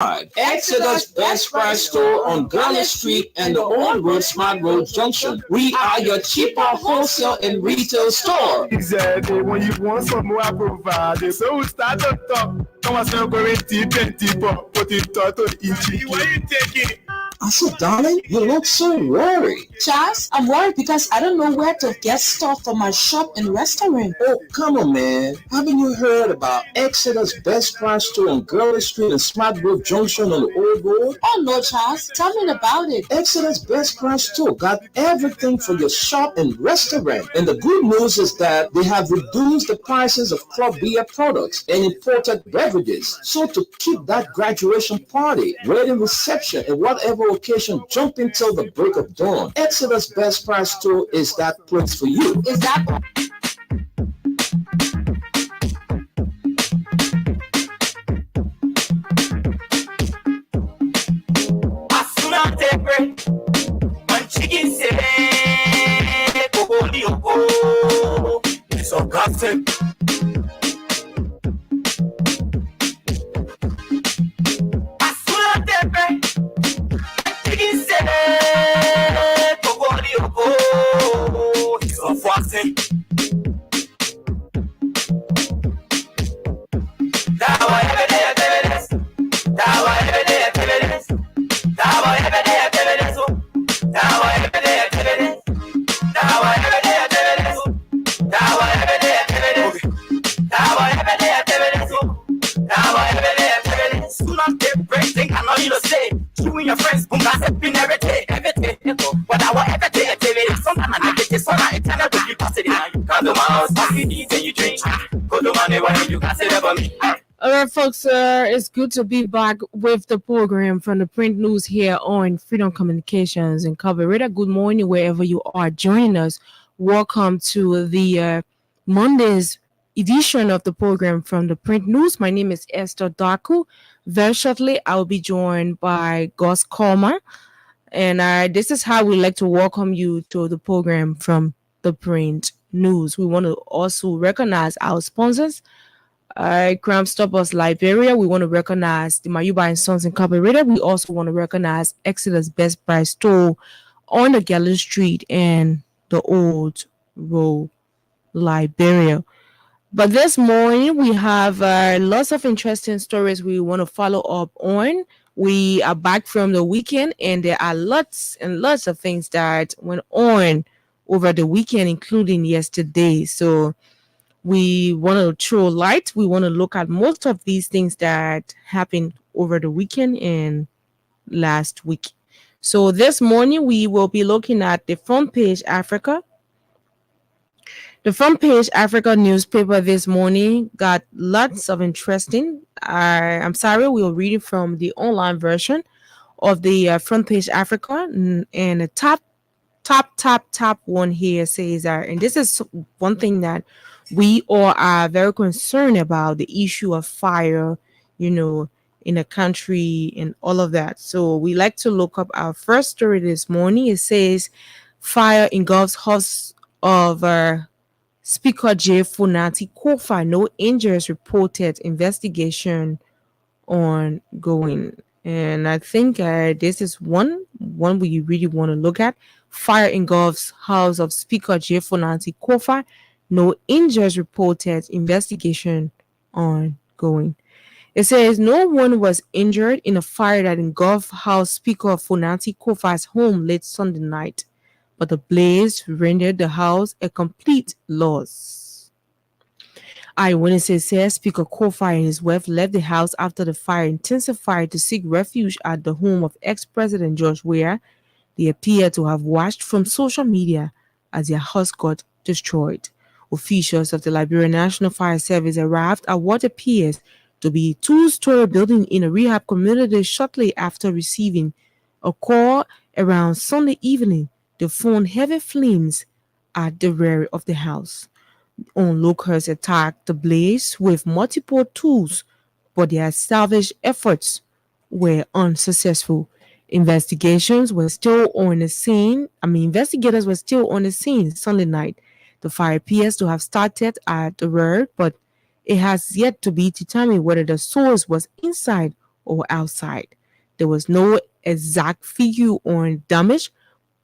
Exodus Best Price Store on Garland Street and the Old Road Smart Road Junction. We are your cheaper wholesale and retail store. Exactly. When you want some more, I provide. So we start up top. Come on, so go in deep and deeper. Put it to the inch. Where you taking? I said, darling, you look so worried. Charles, I'm worried because I don't know where to get stuff for my shop and restaurant. Oh, come on, man. Haven't you heard about Exodus Best Price Store on Garland Street and Smart Road Junction on the Old Road? Oh, no, Charles. Tell me about it. Exodus Best Price Store got everything for your shop and restaurant. And the good news is that they have reduced the prices of club beer products and imported beverages. So to keep that graduation party, wedding reception, and whatever occasion jumping till the break of dawn, Exodus Best Price Store is that place for you. Is that chicken say, it's a gossip. Alright, folks, it's good to be back with the program from the print news here on Freedom Communications in Cabaretta. Good morning, wherever you are joining us. Welcome to the Monday's edition of the program from the print news. My name is Esther Daku. Very shortly, I will be joined by Gus Coleman. And this is how we like to welcome you to the program from the print news. We want to also recognize our sponsors. Crime Stoppers Liberia. We want to recognize the Mayuba and Sons in Cabaretta. We also want to recognize Exodus Best Price Store on the Gallant Street and the Old Road, Liberia. But this morning we have lots of interesting stories we want to follow up on. We are back from the weekend, and there are lots and lots of things that went on over the weekend, including yesterday. So we want to throw light. We want to look at most of these things that happened over the weekend and last week. So this morning, we will be looking at the Front Page Africa. The Front Page Africa newspaper this morning got lots of interesting. I'm sorry, we'll read it from the online version of the Front Page Africa. And the top one here says that, and this is one thing that we all are very concerned about, the issue of fire, in the country and all of that. So we like to look up our first story this morning. It says fire engulfs house of Speaker J. Funanti Kofa. No injuries reported. Investigation ongoing. And I think this is one we really want to look at. Fire engulfs house of Speaker J. Funanti Kofa. No injuries reported. Investigation ongoing. It says no one was injured in a fire that engulfed House Speaker Funanti Kofa's home late Sunday night, but the blaze rendered the house a complete loss. Eyewitnesses say Speaker Kofa and his wife left the house after the fire intensified to seek refuge at the home of ex-President George Weah. They appear to have watched from social media as their house got destroyed. Officials of the Liberia National Fire Service arrived at what appears to be a two-story building in a rehab community shortly after receiving a call around Sunday evening. They found heavy flames at the rear of the house. Onlookers attacked the blaze with multiple tools, but their salvage efforts were unsuccessful. Investigators were still on the scene Sunday night. The fire appears to have started at the rear, but it has yet to be determined whether the source was inside or outside. There was no exact figure on damage,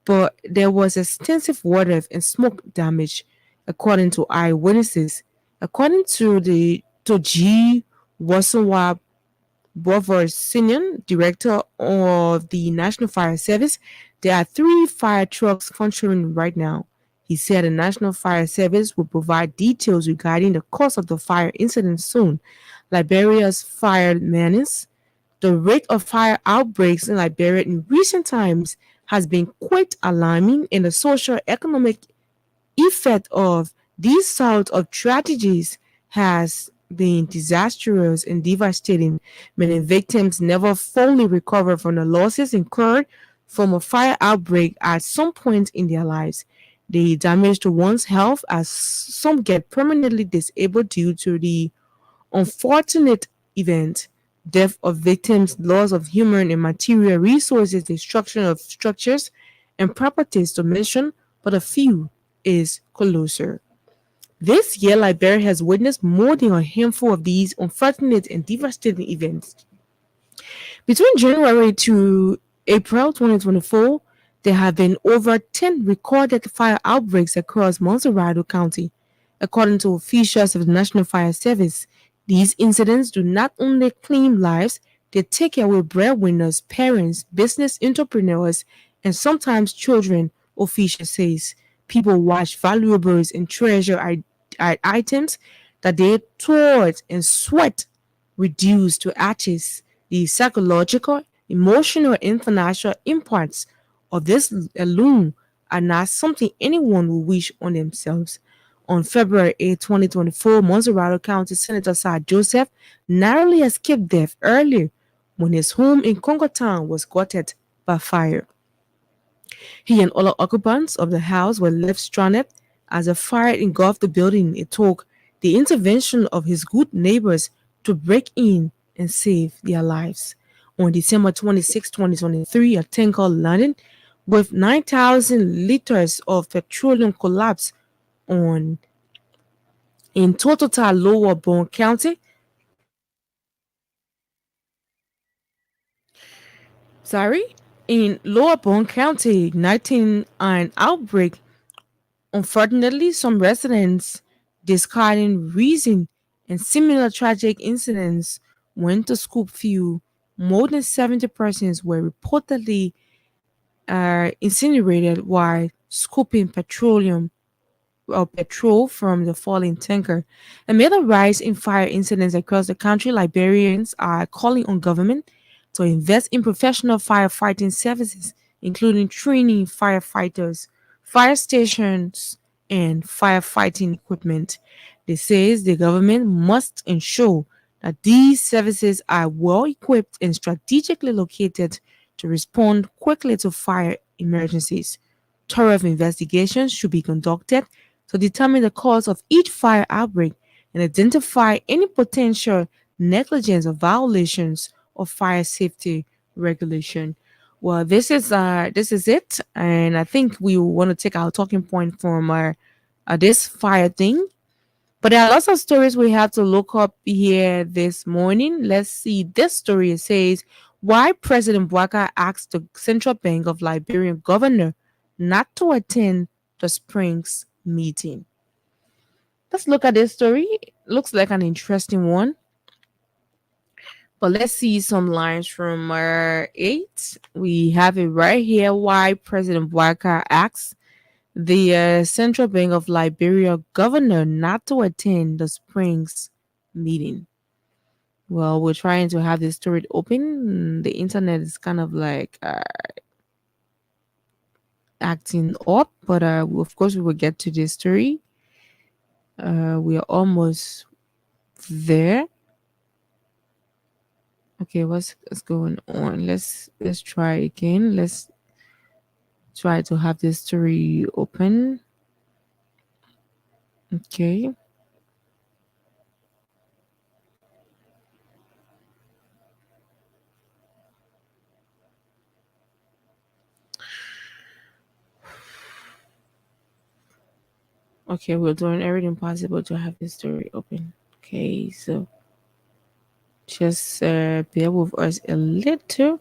but there was extensive water and smoke damage, according to eyewitnesses. According to the to G. Wasanwa Bovarsinian, director of the National Fire Service, there are 3 fire trucks functioning right now. He said the National Fire Service will provide details regarding the cause of the fire incident soon. Liberia's fire menace. The rate of fire outbreaks in Liberia in recent times has been quite alarming, and the social economic effect of these sort of tragedies has been disastrous and devastating. Many victims never fully recover from the losses incurred from a fire outbreak at some point in their lives. The damage to one's health, as some get permanently disabled due to the unfortunate event, death of victims, loss of human and material resources, destruction of structures and properties, to mention but a few, is colossal. This year, Liberia has witnessed more than a handful of these unfortunate and devastating events. Between January to April 2024, there have been over 10 recorded fire outbreaks across Monserrado County. According to officials of the National Fire Service, these incidents do not only claim lives, they take away breadwinners, parents, business entrepreneurs, and sometimes children, official says. People watch valuables and treasure items that they toiled and sweat reduced to ashes. The psychological, emotional, and financial impacts of this alone are not something anyone will wish on themselves. On February 8, 2024, Monserrado County Senator Sir Joseph narrowly escaped death earlier when his home in Congo Town was gutted by fire. He and other occupants of the house were left stranded as a fire engulfed the building. It took the intervention of his good neighbors to break in and save their lives. On December 26, 2023, a tanker landed with 9,000 liters of petroleum collapsed on in Totota, Lower Bone County. In Lower Bone County, igniting an outbreak. Unfortunately, some residents, discarding reason and similar tragic incidents, went to scoop fuel. More than 70 persons were reportedly incinerated while scooping petrol from the falling tanker. Amid a rise in fire incidents across the country, Liberians are calling on government to invest in professional firefighting services, including training firefighters, fire stations, and firefighting equipment. They says the government must ensure that these services are well equipped and strategically located to respond quickly to fire emergencies. Thorough investigations should be conducted to determine the cause of each fire outbreak and identify any potential negligence or violations of fire safety regulation. Well, this is it, and I think we want to take our talking point from our this fire thing. But there are lots of stories we have to look up here this morning. Let's see this story. It says why President Bouaka asked the Central Bank of Liberian governor not to attend the Springs meeting. Let's look at this story. Looks like an interesting one. But let's see some lines from our 8. We have it right here. Why President Bouaka asks the Central Bank of Liberia governor not to attend the Springs meeting. Well, we're trying to have this story open. The internet is kind of like acting up, but of course we will get to this story. We are almost there. Okay, what's going on? Let's try again. Let's try to have this story open. Okay. Okay, we're doing everything possible to have this story open. Okay, so Just bear with us a little,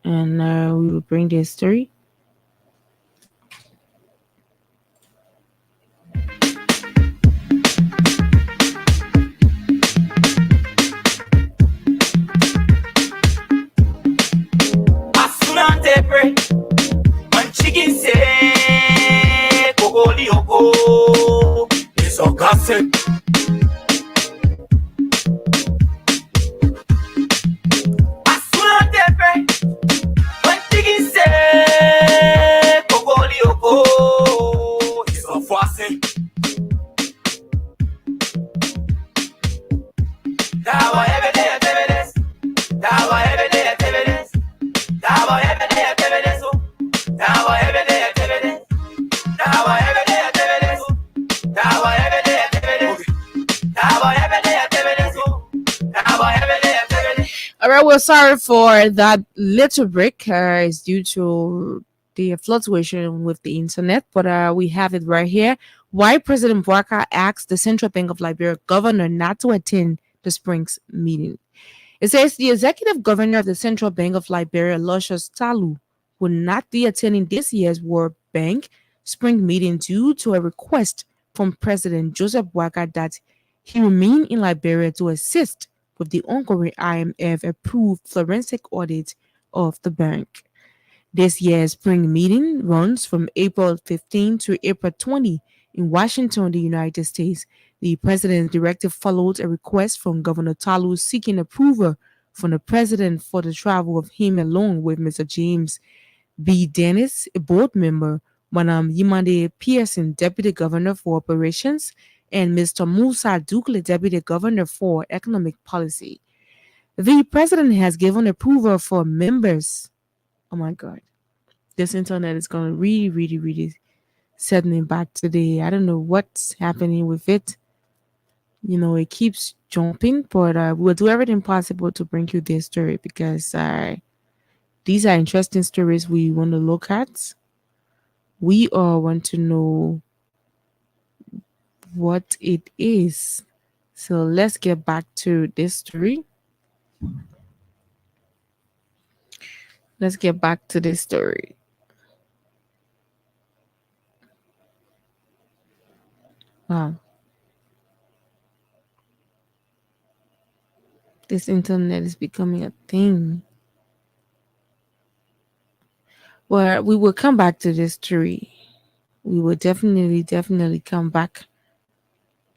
and we will bring the story. Asunante pre, man chicken say, Kogoli oko, it's a gossip. Asunante pre, man chicken say, Kogoli oko, it's a fosse. Dawa every day activities, Dawa every day activities, Dawa every day activities, Dawa every day activities, Dawa every day activities, Dawa every day activities, Dawa every day activities, Dawa every day activities. All right, we're sorry for that little break. It's due to the fluctuation with the internet, but we have it right here. Why President Bouaka asked the Central Bank of Liberia governor not to attend the Springs meeting. It says the executive governor of the Central Bank of Liberia, Lucius Talu, will not be attending this year's World Bank Spring meeting due to a request from President Joseph Bouaka that he remain in Liberia to assist with the ongoing IMF-approved forensic audit of the bank. This year's spring meeting runs from April 15 to April 20 in Washington, the United States. The president's directive followed a request from Governor Talu seeking approval from the president for the travel of him along with Mr. James B. Dennis, a board member, Madam Yimande Pearson, deputy governor for operations, and Mr. Musa Dukle, deputy governor for economic policy. The president has given approval for members. Oh my God. This internet is going to really set me back today. I don't know what's happening with it. It keeps jumping, but we'll do everything possible to bring you this story because these are interesting stories we want to look at. We all want to know what it is. So let's get back to this story. Let's get back to this story. Wow. This internet is becoming a thing. Well, we will come back to this story. We will definitely come back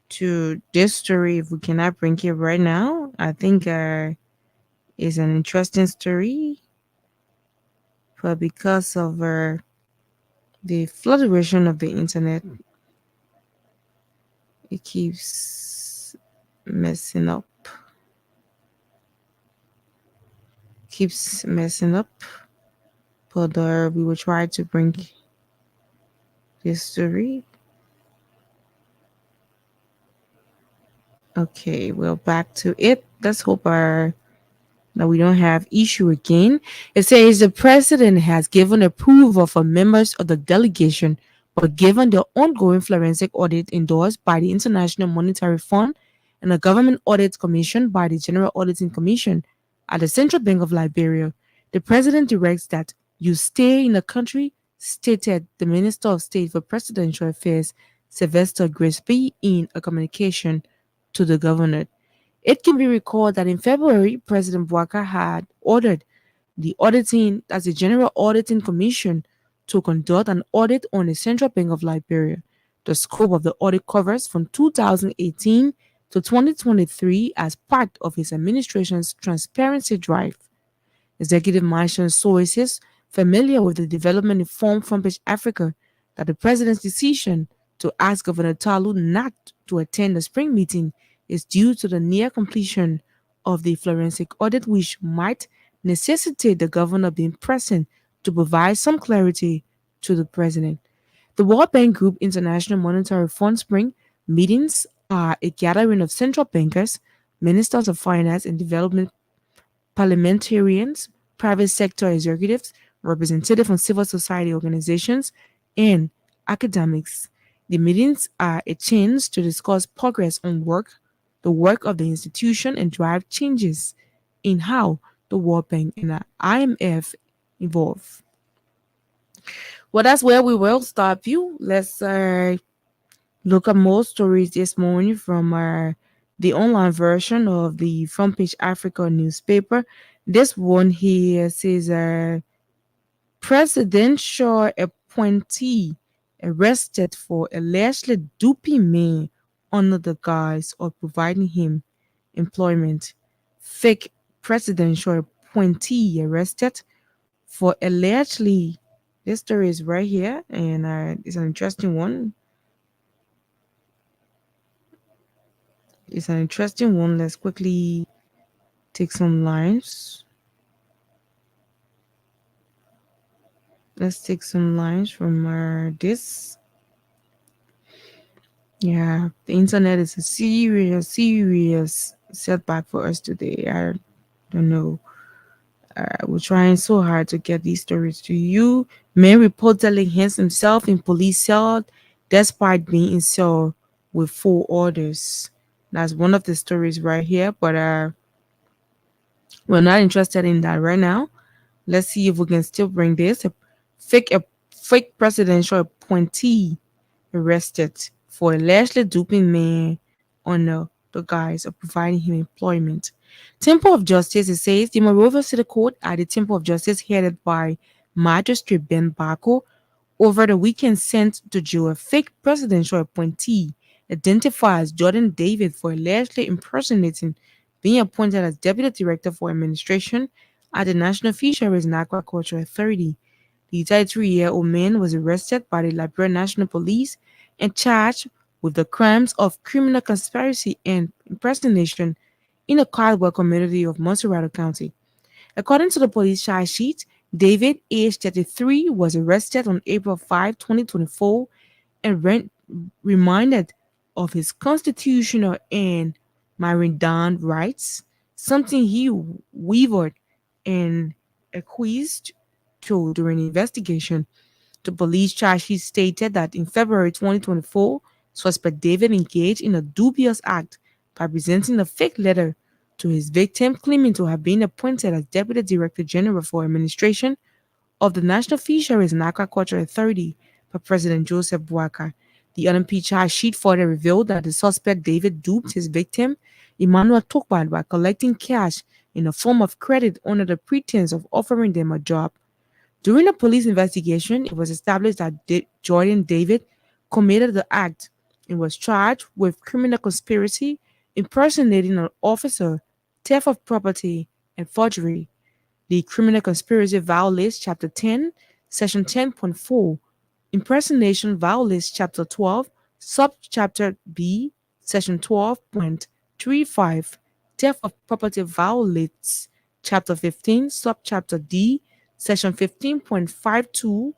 to this story if we cannot bring it right now. I think it's an interesting story. But because of the fluctuation of the internet, it keeps messing up. But we will try to bring this story. Okay, well, back to it. Let's hope that we don't have issue again. It says the president has given approval for members of the delegation, but given the ongoing forensic audit endorsed by the International Monetary Fund and the Government Audit Commission by the General Auditing Commission at the Central Bank of Liberia, the president directs that you stay in the country, stated the Minister of State for Presidential Affairs, Sylvester Grisby, in a communication to the governor. It can be recalled that in February, President Bouaka had ordered the General Auditing Commission to conduct an audit on the Central Bank of Liberia. The scope of the audit covers from 2018 to 2023 as part of his administration's transparency drive. Executive mentioned sources familiar with the development informed Front Africa that the president's decision to ask Governor Talu not to attend the spring meeting is due to the near completion of the forensic audit, which might necessitate the governor being present to provide some clarity to the president. The World Bank Group International Monetary Fund Spring meetings are a gathering of central bankers, ministers of finance and development, parliamentarians, private sector executives, representatives from civil society organizations, and academics. The meetings are a chance to discuss progress on work the work of the institution and drive changes in how the World Bank and the IMF evolve. Well, that's where we will stop you. Let's look at more stories this morning from the online version of the Front Page Africa newspaper. This one here says presidential appointee arrested for allegedly duping man under the guise of providing him employment. Fake presidential appointee arrested for allegedly. This story is right here, and it's an interesting one. It's an interesting one. Let's quickly take some lines. Let's take some lines from this. Yeah, the internet is a serious setback for us today. I don't know. We're trying so hard to get these stories to you. Man reportedly hangs himself in police cell despite being in cell with 4 orders. That's one of the stories right here, but we're not interested in that right now. Let's see if we can still bring this. A fake presidential appointee arrested for allegedly duping man under the guise of providing him employment. Temple of Justice, it says, the Monrovia City Court at the Temple of Justice, headed by Magistrate Ben Bako, over the weekend sent to jail a fake presidential appointee identified as Jordan David for allegedly impersonating being appointed as Deputy Director for Administration at the National Fisheries and Aquaculture Authority. The 33-year-old man was arrested by the Liberia National Police and charged with the crimes of criminal conspiracy and impersonation in the Caldwell community of Montserrat County. According to the police charge sheet, David, age 33, was arrested on April 5, 2024, and reminded of his constitutional and maritime rights, something he wavered and acquiesced to during the investigation. The police charge sheet stated that in February 2024, suspect David engaged in a dubious act by presenting a fake letter to his victim claiming to have been appointed as Deputy Director General for Administration of the National Fisheries and Aquaculture Authority by President Joseph Boakai. The LMP charge sheet further revealed that the suspect David duped his victim, Emmanuel Tokban, by collecting cash in the form of credit under the pretense of offering them a job. During the police investigation, it was established that Jordan David committed the act and was charged with criminal conspiracy, impersonating an officer, theft of property, and forgery. The criminal conspiracy violates Chapter 10, Section 10.4. Impersonation violates Chapter 12, Subchapter B, Section 12.35. Theft of property violates Chapter 15, Subchapter D, Section 15.52,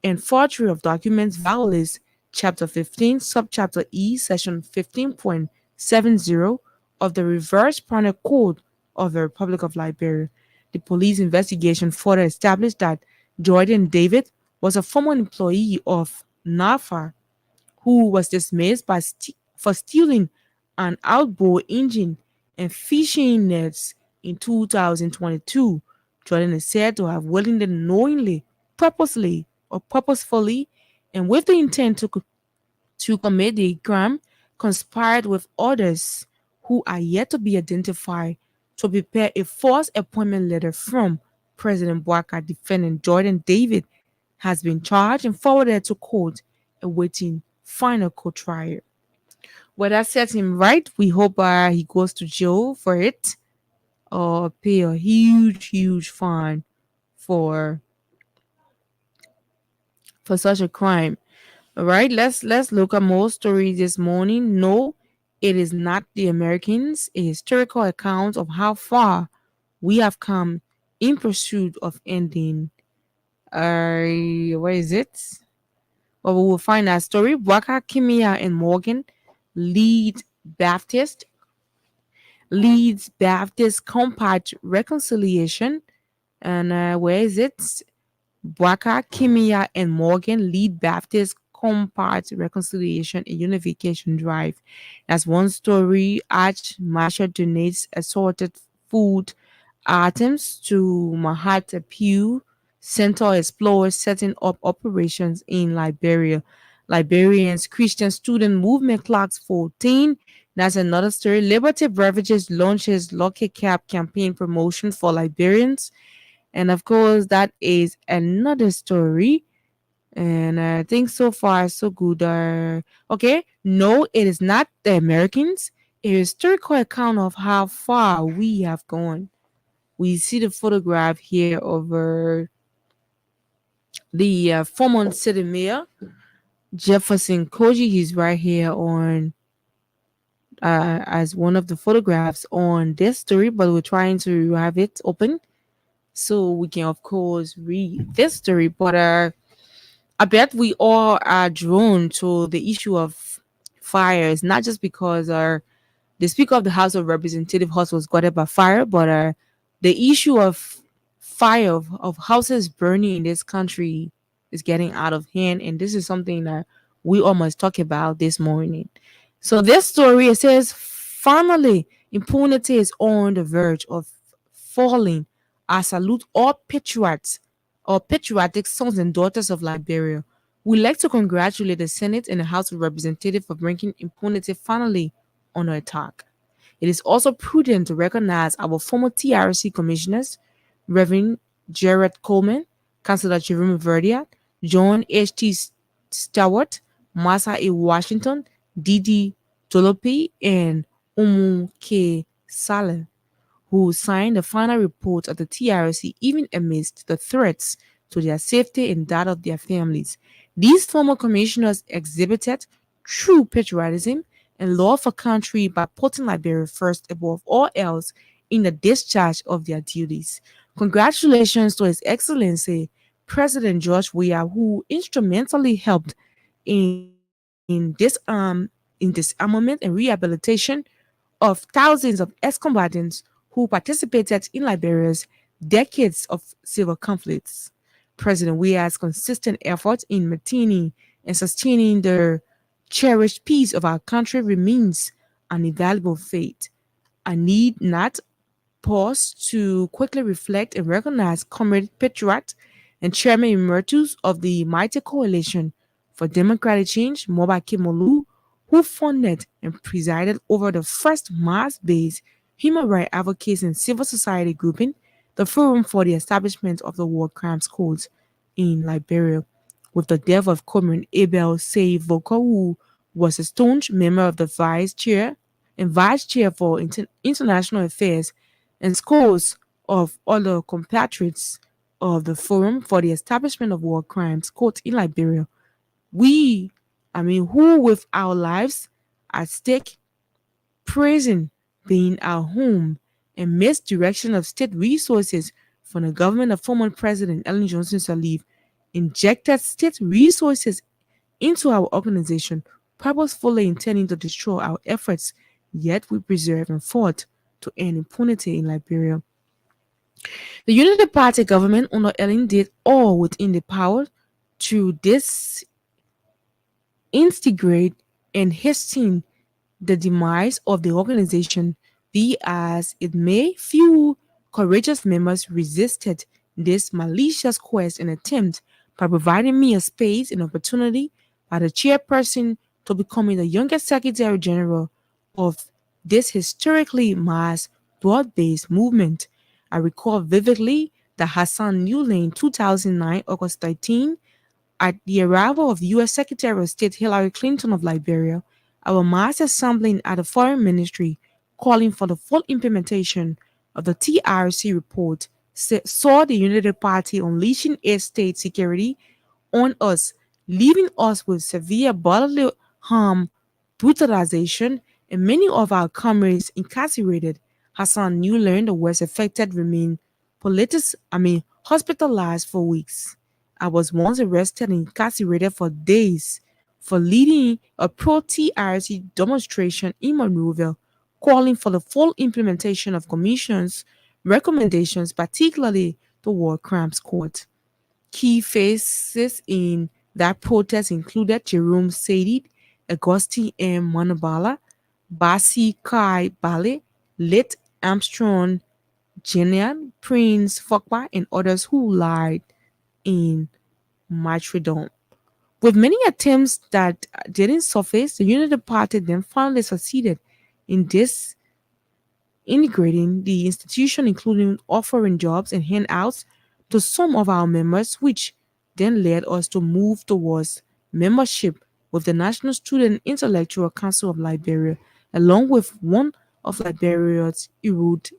and forgery of documents violates Chapter 15, Subchapter E, Section 15.70 of the Reverse Penal Code of the Republic of Liberia. The police investigation further established that Jordan David was a former employee of NAFA who was dismissed for stealing an outboard engine and fishing nets in 2022. Jordan is said to have willingly, knowingly, purposely, or purposefully, and with the intent to commit the crime, conspired with others who are yet to be identified to prepare a false appointment letter from President Boakai. Defendant Jordan David has been charged and forwarded to court, awaiting final court trial. Well, that sets him right. We hope he goes to jail for it, or pay a huge fine for such a crime. All right, let's look at more stories this morning. No, it is not the Americans. A historical account of how far we have come in pursuit of ending. Where is it? Well, we will find that story. Boakai, Kimia, and Morgan Leeds Baptist Compact Reconciliation. And where is it? Boakai, Kimia, and Morgan Lead Baptist compact reconciliation and unification drive. That's one story. Arch Marshall donates assorted food items to Mahata Pew Center explores setting up operations in Liberia. Liberians Christian Student Movement clocks 14. That's another story. Liberty Beverages launches Lucky Cap campaign promotion for Liberians. And of course, that is another story. And I think so far, so good. Okay, no, it is not the Americans. It is historical account of how far we have gone. We see the photograph here of the former city mayor, Jefferson Koji. He's right here on as one of the photographs on this story, but we're trying to have it open so we can, of course, read this story. But I bet we all are drawn to the issue of fires, not just because the Speaker of the House of Representatives house was gutted by fire, but the issue of fire of houses burning in this country is getting out of hand, and this is something that we all must talk about this morning. So this story, it says, finally, impunity is on the verge of falling. I salute all patriots or patriotic sons and daughters of Liberia. We'd like to congratulate the Senate and the House of Representatives for bringing impunity finally under attack. It is also prudent to recognize our former TRC commissioners, Reverend Jared Coleman, Councillor Jerome Verdiat, John H.T. Stewart, Massa A. Washington, Didi Tolopi, and Umu K. Saleh, who signed the final report of the TRC even amidst the threats to their safety and that of their families. These former commissioners exhibited true patriotism and love for country by putting Liberia first above all else in the discharge of their duties. Congratulations to His Excellency President George Weah, who instrumentally helped in disarmament and rehabilitation of thousands of ex-combatants who participated in Liberia's decades of civil conflicts. President Weah's consistent efforts in maintaining and sustaining the cherished peace of our country remains an invaluable feat. I need not pause to quickly reflect and recognize Comrade Patriot and Chairman Emeritus of the Mighty Coalition for Democratic Change, Mobake Molu, who funded and presided over the first mass-based human rights advocates and civil society grouping, the Forum for the Establishment of the War Crimes Codes in Liberia. With the death of Comrade Abel Say Voko, who was a staunch member of the vice chair for international affairs, and scores of other compatriots of the Forum for the Establishment of War Crimes Court in Liberia. Who with our lives at stake, prison being our home, and misdirection of state resources from the government of former President Ellen Johnson Sirleaf, injected state resources into our organization, purposefully intending to destroy our efforts, yet we preserve and fought to end impunity in Liberia. The Unity Party government under Ellen did all within their power to instigate and hasten the demise of the organization. Be as it may, few courageous members resisted this malicious quest and attempt by providing me a space and opportunity by the chairperson to becoming the youngest Secretary General of this historically mass, broad-based movement. I recall vividly the Hassan Newlane 2009, August 13, at the arrival of U.S. Secretary of State Hillary Clinton of Liberia, our mass assembling at the Foreign Ministry calling for the full implementation of the TRC report saw the Unity Party unleashing its state security on us, leaving us with severe bodily harm, brutalization, and many of our comrades incarcerated. Hassan Newland was affected, remained hospitalized for weeks. I was once arrested and incarcerated for days for leading a pro-TRC demonstration in Monrovia, calling for the full implementation of Commission's recommendations, particularly the War Crimes Court. Key phases in That protest included Jerome Sadid, Augustine M. Manabala, Basi Kai Bale, Lit Armstrong Genian, Prince Fokpa, and others who lied in martyrdom. With many attempts that didn't surface, the United Party then finally succeeded in disintegrating the institution, including offering jobs and handouts to some of our members, which then led us to move towards membership with the National Student Intellectual Council of Liberia, along with one of Liberia's erudite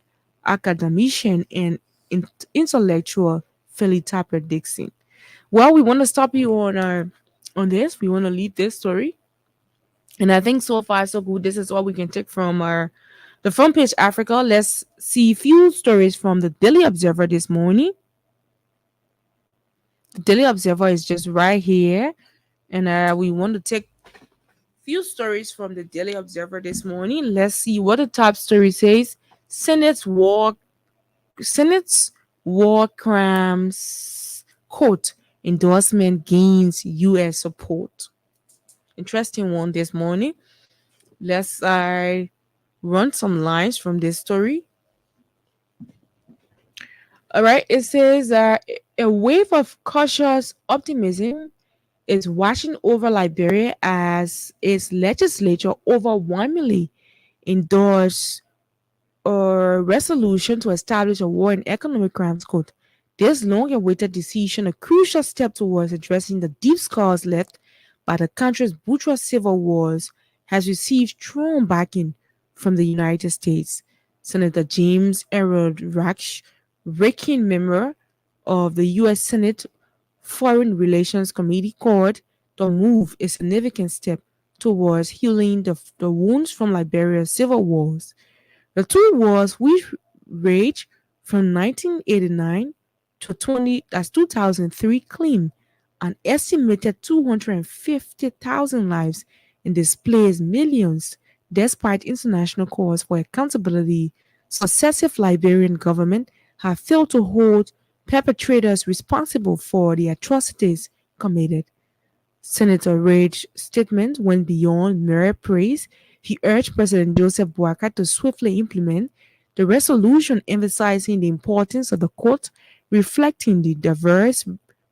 academician and intellectual, Philly Tapper Dixon. Well, we want to stop you on this. We want to leave this story, and I think so far so good. This is all we can take from our the front page Africa. Let's see a few stories from the Daily Observer this morning. The Daily Observer is just right here, and we want to take few stories from the Daily Observer this morning. Let's see what the top story says. Senate's war crimes court endorsement gains U.S. support. Interesting one this morning. Let's run some lines from this story. All right, it says a wave of cautious optimism is washing over Liberia as its legislature overwhelmingly endorsed a resolution to establish a war and economic crimes court. This long-awaited decision, a crucial step towards addressing the deep scars left by the country's brutal civil wars, has received strong backing from the United States. Senator James Errol Raksh, ranking member of the U.S. Senate Foreign Relations Committee, called the move a significant step towards healing the wounds from Liberia's civil wars. The two wars, which raged from 1989 to 2003, claimed an estimated 250,000 lives and displaced millions. Despite international calls for accountability, successive Liberian governments have failed to hold perpetrators responsible for the atrocities committed. Senator Rage's statement went beyond mere praise. He urged President Joseph Boakai to swiftly implement the resolution, emphasizing the importance of the court, reflecting the diverse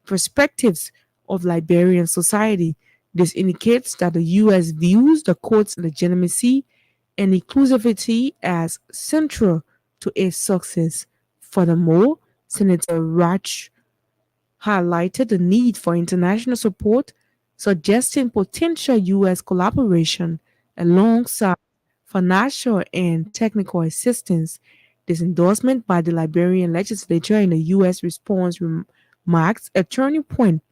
perspectives of Liberian society. This indicates that the U.S. views the court's legitimacy and inclusivity as central to its success. Furthermore, Senator Raj highlighted the need for international support, suggesting potential U.S. collaboration alongside financial and technical assistance. This endorsement by the Liberian legislature in the U.S. response marks a turning point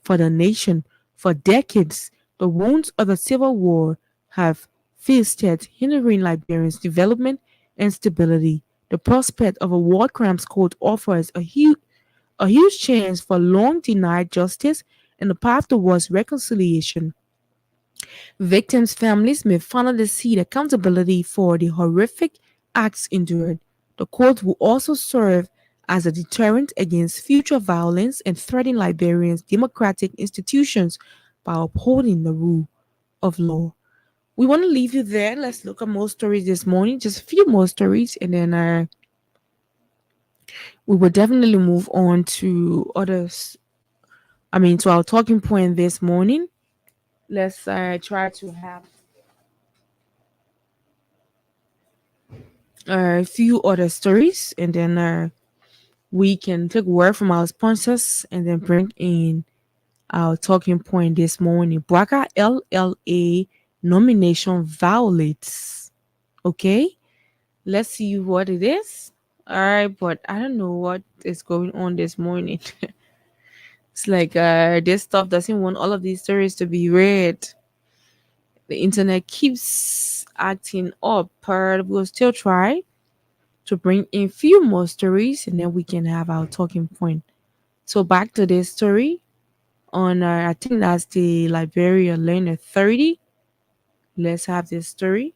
for the nation. For decades, the wounds of the Civil War have festered, hindering Liberia's development and stability. The prospect of a war crimes court offers a huge chance for long denied justice and a path towards reconciliation. Victims' families may finally seek accountability for the horrific acts endured. The court will also serve as a deterrent against future violence and threaten Liberia's democratic institutions by upholding the rule of law. We want to leave you there. Let's look at more stories this morning, just a few more stories, and then we will definitely move on to others. To our talking point this morning. Let's try to have a few other stories, and then we can take word from our sponsors and then bring in our talking point this morning. BRCA LLA nomination violates. Okay, let's see what it is. All right, but I don't know what is going on this morning. It's like this stuff doesn't want all of these stories to be read. The internet keeps acting up, but we'll still try to bring in few more stories, and then we can have our talking point. So back to this story on, I think that's the Liberia Learner 30. Let's have this story.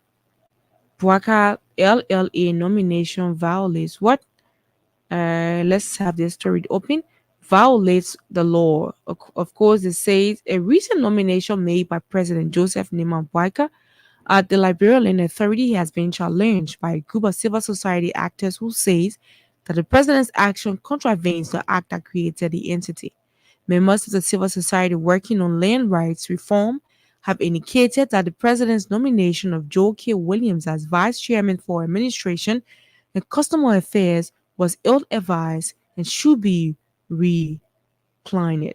BRCA LLA nomination violates what? Let's have this story open. violates the law. Of course, it says a recent nomination made by President Joseph Nima Boakai at the Liberia Land Authority has been challenged by a group of civil society actors who says that the president's action contravenes the act that created the entity. Members of the civil society working on land rights reform have indicated that the president's nomination of Joe K. Williams as vice chairman for administration and customer affairs was ill-advised and should be reclined.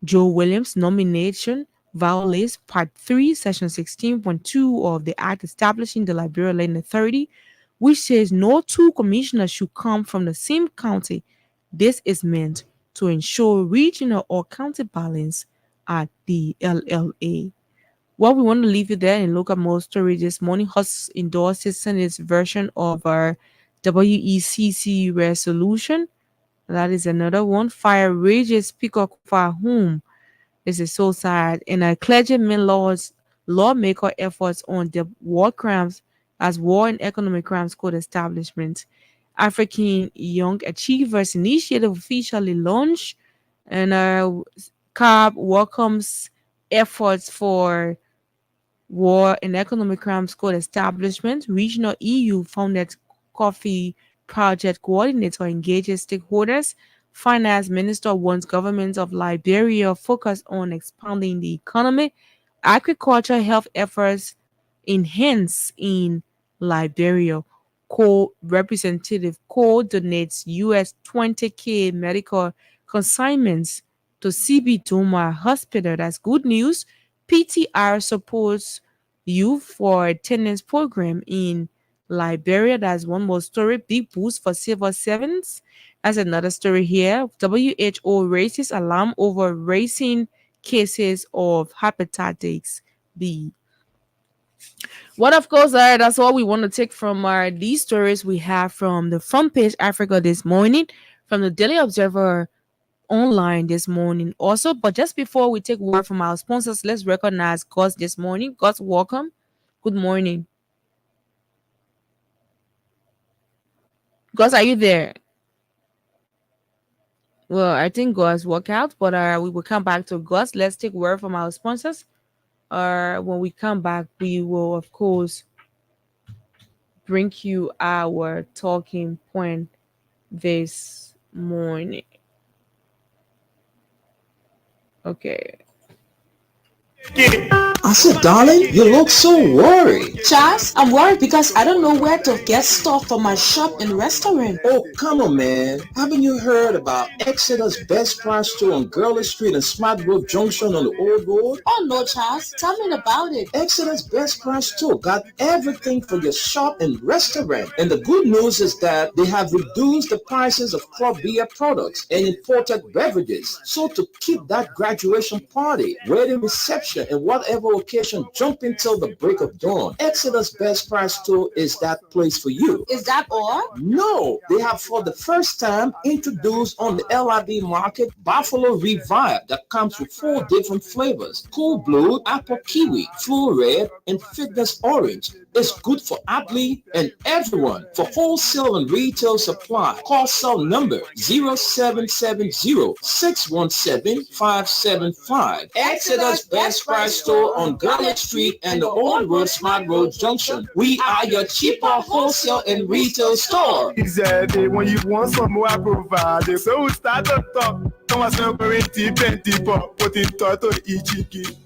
Joe Williams' nomination violates Part 3, Section 16.2 of the Act establishing the Liberia Land Authority, which says no two commissioners should come from the same county. This is meant to ensure regional or county balance at the LLA. Well, we want to leave you there and look at more stories this morning. HUS endorses Senate's version of our WECC resolution. That is another one. Fire rages Peacock for whom? This is so sad. And a clergyman lawmaker efforts on the war crimes as war and economic crimes code establishment. African Young Achievers Initiative officially launched, and CAB welcomes efforts for war and economic crimes code establishment. Regional EU founded Coffee Project coordinator engages stakeholders. Finance Minister wants government of Liberia focus on expanding the economy. Agriculture health efforts enhance in Liberia. Co-representative donates US $20,000 medical consignments to CB Doma Hospital. That's good news. PTR supports youth for attendance program in Liberia. That's one more story. Big boost for civil servants. That's another story here. WHO raises alarm over rising cases of hepatitis B. Well, of course, that's all we want to take from these stories we have from the front page Africa this morning, from the Daily Observer online this morning also. But just before we take word from our sponsors, let's recognize Gus this morning. Gus, welcome. Good morning. Gus, are you there? Well, I think Gus walked out, but we will come back to Gus. Let's take word from our sponsors. When we come back, we will, of course, bring you our talking point this morning. Okay. I said, darling, you look so worried. Charles, I'm worried because I don't know where to get stuff for my shop and restaurant. Oh, come on, man. Haven't you heard about Exeter's Best Price Store on Gurley Street and Smart Road Junction on the Old Road? Oh no, Charles, tell me about it. Exeter's Best Price Store got everything for your shop and restaurant. And the good news is that they have reduced the prices of club beer products and imported beverages. So to keep that graduation party, wedding reception, and whatever occasion jumping till the break of dawn, Exeter's Best Price Store is that place for you. Is that all? No, they have for the first time introduced on the LIB market Buffalo Revive that comes with 4 different flavors: Cool Blue, Apple Kiwi, Full Red, and Fitness Orange. It's good for athlete and everyone. For wholesale and retail supply, call cell number 0770-617-575. Exeter's Best Price Store on Garland Street and the Old Road Smart Road Junction. We are your cheaper wholesale and retail store. Easy, when you want some more, I provide. So we start to talk. Come on, so we're deep, put it to Ichiki.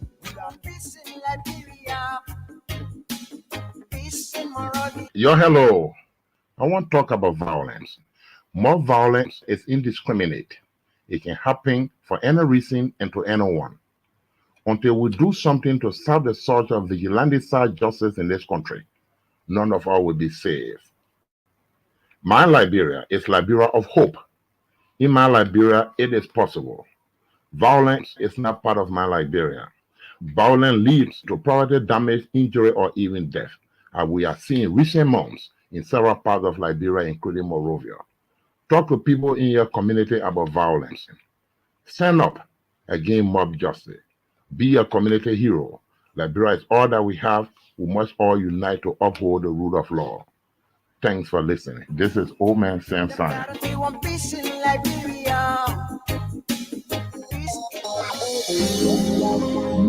Hello. I want to talk about violence. More violence is indiscriminate. It can happen for any reason and to anyone. Until we do something to stop the surge of vigilante-style justice in this country, none of us will be safe. My Liberia is Liberia of hope. In my Liberia, it is possible. Violence is not part of my Liberia. Violence leads to property damage, injury, or even death, as we are seeing recent months in several parts of Liberia, including Monrovia. Talk to people in your community about violence. Stand up against mob justice. Be a community hero. Liberia is all that we have. We must all unite to uphold the rule of law. Thanks for listening. This is Old Man Sam Simon.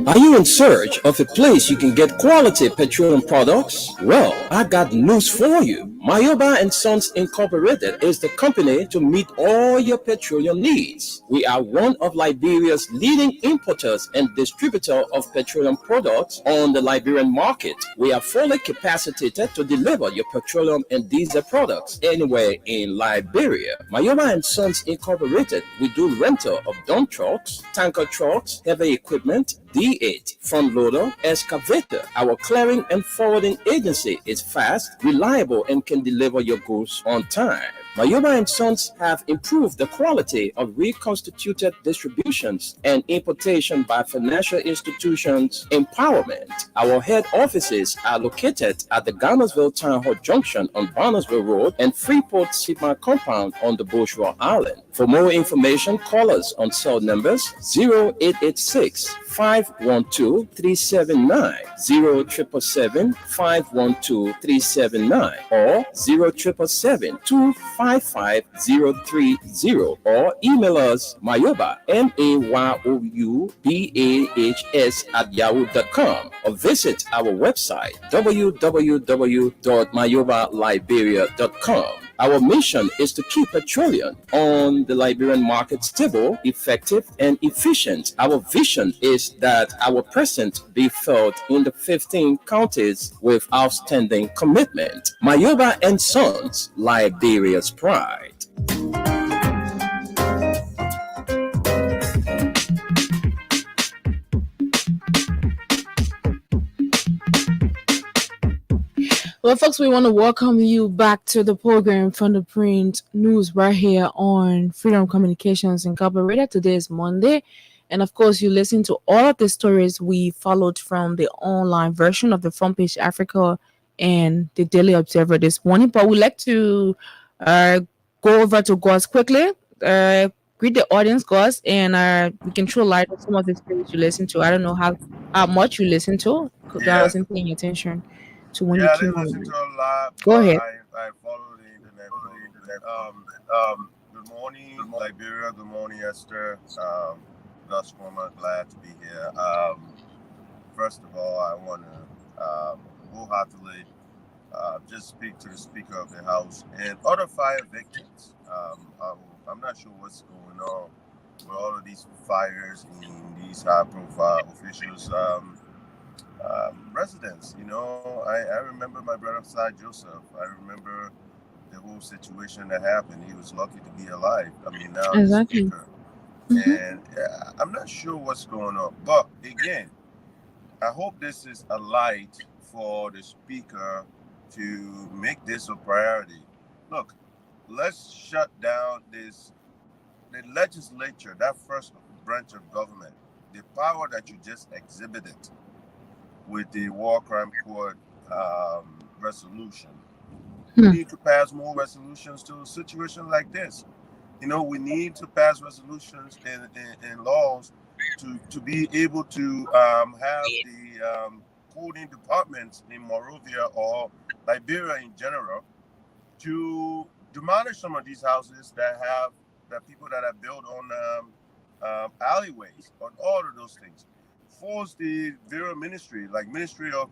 Are you in search of a place you can get quality petroleum products? Well, I got news for you. Mayoba and Sons Incorporated is the company to meet all your petroleum needs. We are one of Liberia's leading importers and distributor of petroleum products on the Liberian market. We are fully capacitated to deliver your petroleum and diesel products anywhere in Liberia. Mayoba and Sons Incorporated, we do rental of dump trucks, tanker trucks, heavy equipment, D8, front loader, excavator. Our clearing and forwarding agency is fast, reliable, and can deliver your goods on time. Mayoba and Sons have improved the quality of reconstituted distributions and importation by financial institutions empowerment. Our head offices are located at the Garnersville Town Hall Junction on Barnesville Road and Freeport Sigma Compound on the Bushra Island. For more information, call us on cell numbers 0886 512 379, 0777 512 379, or 0777 255 030, or email us Mayoba, MAYOUBAHS @yahoo.com, or visit our website www.mayobaliberia.com. Our mission is to keep petroleum on the Liberian market stable, effective, and efficient. Our vision is that our presence be felt in the 15 counties with outstanding commitment. Mayoba and Sons, Liberia's pride. Well, folks, we want to welcome you back to the program from the Print News right here on Freedom Communications Incorporated. Today is Monday. And of course, you listen to all of the stories we followed from the online version of the Front Page Africa and the Daily Observer this morning. But we'd like to go over to Gus quickly, greet the audience, Gus, and we can throw light on some of the stories you listen to. I don't know how much you listen to, because I wasn't paying attention to when you came on. Listen to a lot. Go ahead. I follow the internet. Good morning, Liberia. Good morning, Esther. Gus Former, glad to be here. First of all, I want to wholeheartedly just speak to the Speaker of the House and other fire victims. I'm not sure what's going on with all of these fires in these high-profile officials' residents. You know, I remember my brother Sai Joseph. I remember the whole situation that happened. He was lucky to be alive. I mean, now Exactly. he's Speaker. And I'm not sure what's going on. But again, I hope this is a light for the Speaker to make this a priority. Look, let's shut down the legislature, that first branch of government, the power that you just exhibited with the War Crime Court resolution. We need to pass more resolutions to a situation like this. You know, we need to pass resolutions and laws to be able to have the coding departments in Monrovia or Liberia in general to demolish some of these houses that people that are built on alleyways, on all of those things. Force the various ministry, like Ministry of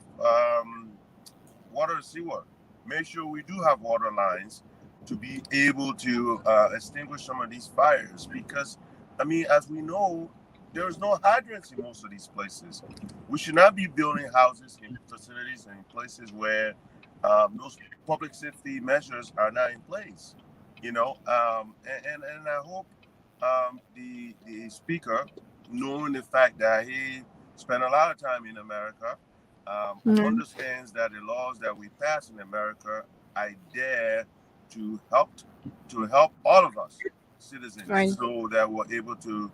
Water and Sewer, make sure we do have water lines to be able to extinguish some of these fires, because I mean, as we know, there is no hydrants in most of these places. We should not be building houses in facilities and places where those public safety measures are not in place. You know, and I hope the Speaker, knowing the fact that he spent a lot of time in America, understands that the laws that we pass in America are there to help all of us citizens, Right. so that we're able to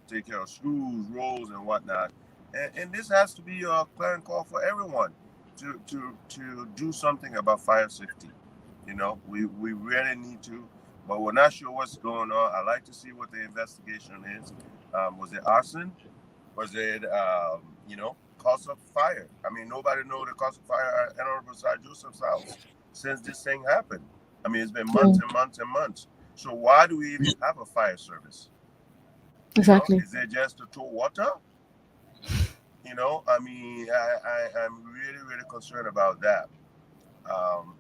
take care of schools, roads, and whatnot. And this has to be a clarion call for everyone to do something about fire safety. You know, we really need to, but we're not sure what's going on. I'd like to see what the investigation is. Was it arson? Was it, cause of fire? I mean, nobody knows the cause of fire at Honorable Sai Joseph's house since this thing happened. I mean, it's been months and months and months. So why do we even have a fire service? Exactly. You know, is it just to tow water? You know, I mean, I'm really, really concerned about that.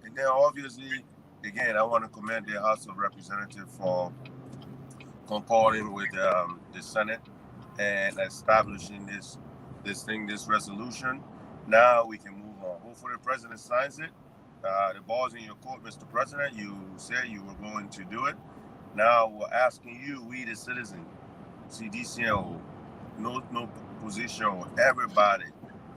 And then obviously, again, I want to commend the House of Representatives for concording with the Senate and establishing this resolution. Now we can move on. Hopefully, the president signs it. The ball's in your court, Mr. President. You said you were going to do it. Now we're asking you, we the citizen, CDCO, no position, everybody.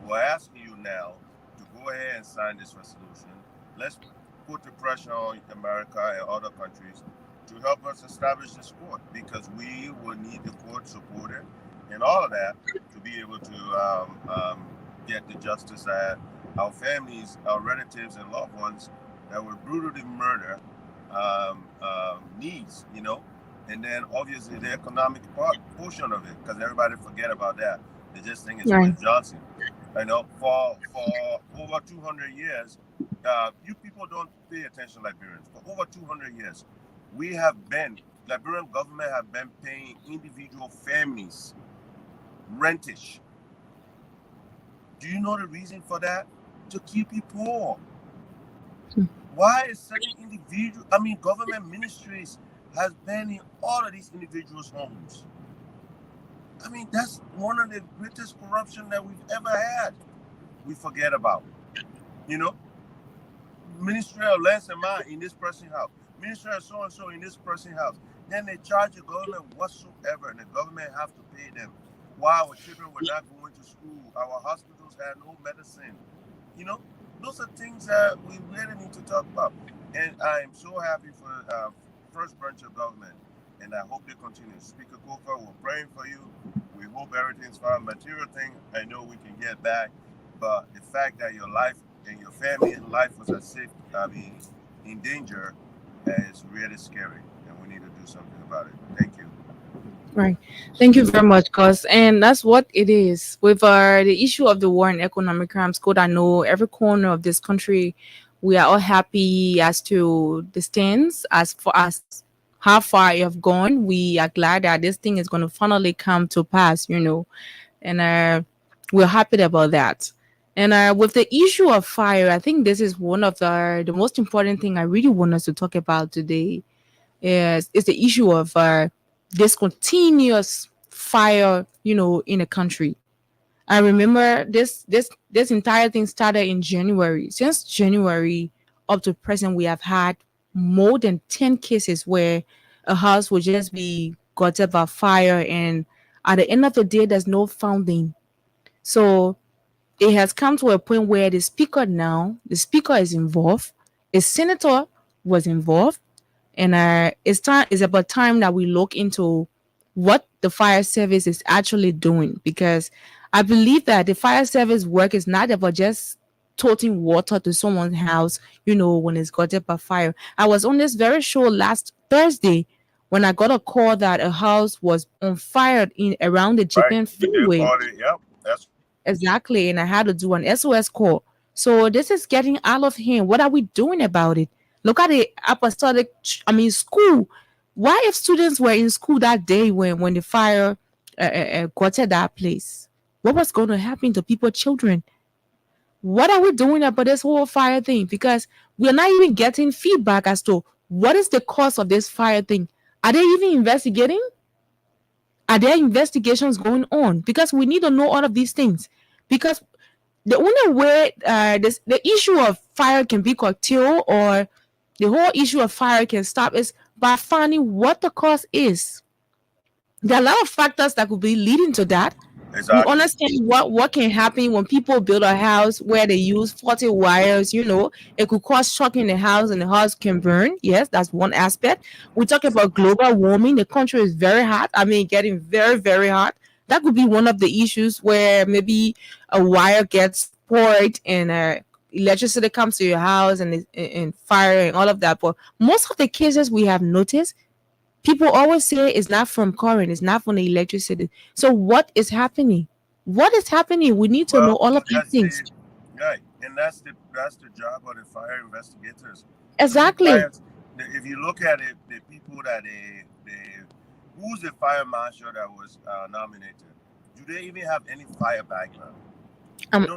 We're asking you now to go ahead and sign this resolution. Let's put the pressure on America and other countries to help us establish this court, because we will need the court supported and all of that to be able to get the justice that our families, our relatives, and loved ones that were brutally murdered needs, you know. And then obviously the economic portion of it, because everybody forget about that. They just think it's Right. Chris Johnson. You know, for over 200 years, you people don't pay attention, Liberians. For over 200 years, Liberian government have been paying individual families rentage. Do you know the reason for that? To keep you poor. Why is certain government ministries has been in all of these individuals' homes? I mean, that's one of the greatest corruption that we've ever had. We forget about, you know, Ministry of Lands and Mine in this person's house, Ministry of so and so in this person's house. Then they charge the government whatsoever, and the government have to pay them. While our children were not going to school, our hospitals had no medicine. You know, those are things that we really need to talk about. And I am so happy for first branch of government, and I hope they continue. Speaker Kofa, we're praying for you. We hope everything's fine. Material thing, I know we can get back, but the fact that your life and your family's life was in danger is really scary, and we need to do something about it. Thank you. Right. Thank you very much, cause and that's what it is with the issue of the war and economic crimes code. I know every corner of this country, we are all happy as to the stands as far as how far you have gone. We are glad that this thing is going to finally come to pass, you know, and we're happy about that. And with the issue of fire, I think this is one of the most important thing I really want us to talk about today is the issue of this continuous fire, you know, in the country. I remember this entire thing started in January. Since January up to present, we have had more than 10 cases where a house will just be gutted by fire, and at the end of the day, there's no founding. So it has come to a point where the speaker is involved, a senator was involved, and it's about time that we look into what the fire service is actually doing, because I believe that the fire service work is not about just toting water to someone's house, you know, when it's got by fire. I was on this very show last Thursday when I got a call that a house was on fire in around the Japan freeway. Yep, that's Exactly, and I had to do an SOS call. So this is getting out of hand. What are we doing about it? Look at the school. Why, if students were in school that day when the fire got at that place, what was going to happen to people's children? What are we doing about this whole fire thing? Because we're not even getting feedback as to what is the cause of this fire thing. Are they even investigating? Are there investigations going on? Because we need to know all of these things. Because the only way the issue of fire can be curtailed, or the whole issue of fire can stop, is by finding what the cause is. There are a lot of factors that could be leading to that. exactly. We understand what can happen when people build a house where they use 40 wires, you know, it could cause shock in the house and the house can burn. Yes, that's one aspect. We talk about global warming. The country is very hot. Getting very, very hot. That could be one of the issues where maybe a wire gets poured and electricity comes to your house and fire and all of that. But most of the cases we have noticed, people always say it's not from current, it's not from the electricity. So what is happening? What is happening? We need to know all of these things. Right, and that's the job of the fire investigators. Exactly. If you look at it, the people that who's the fire marshal that was nominated? Do they even have any fire background?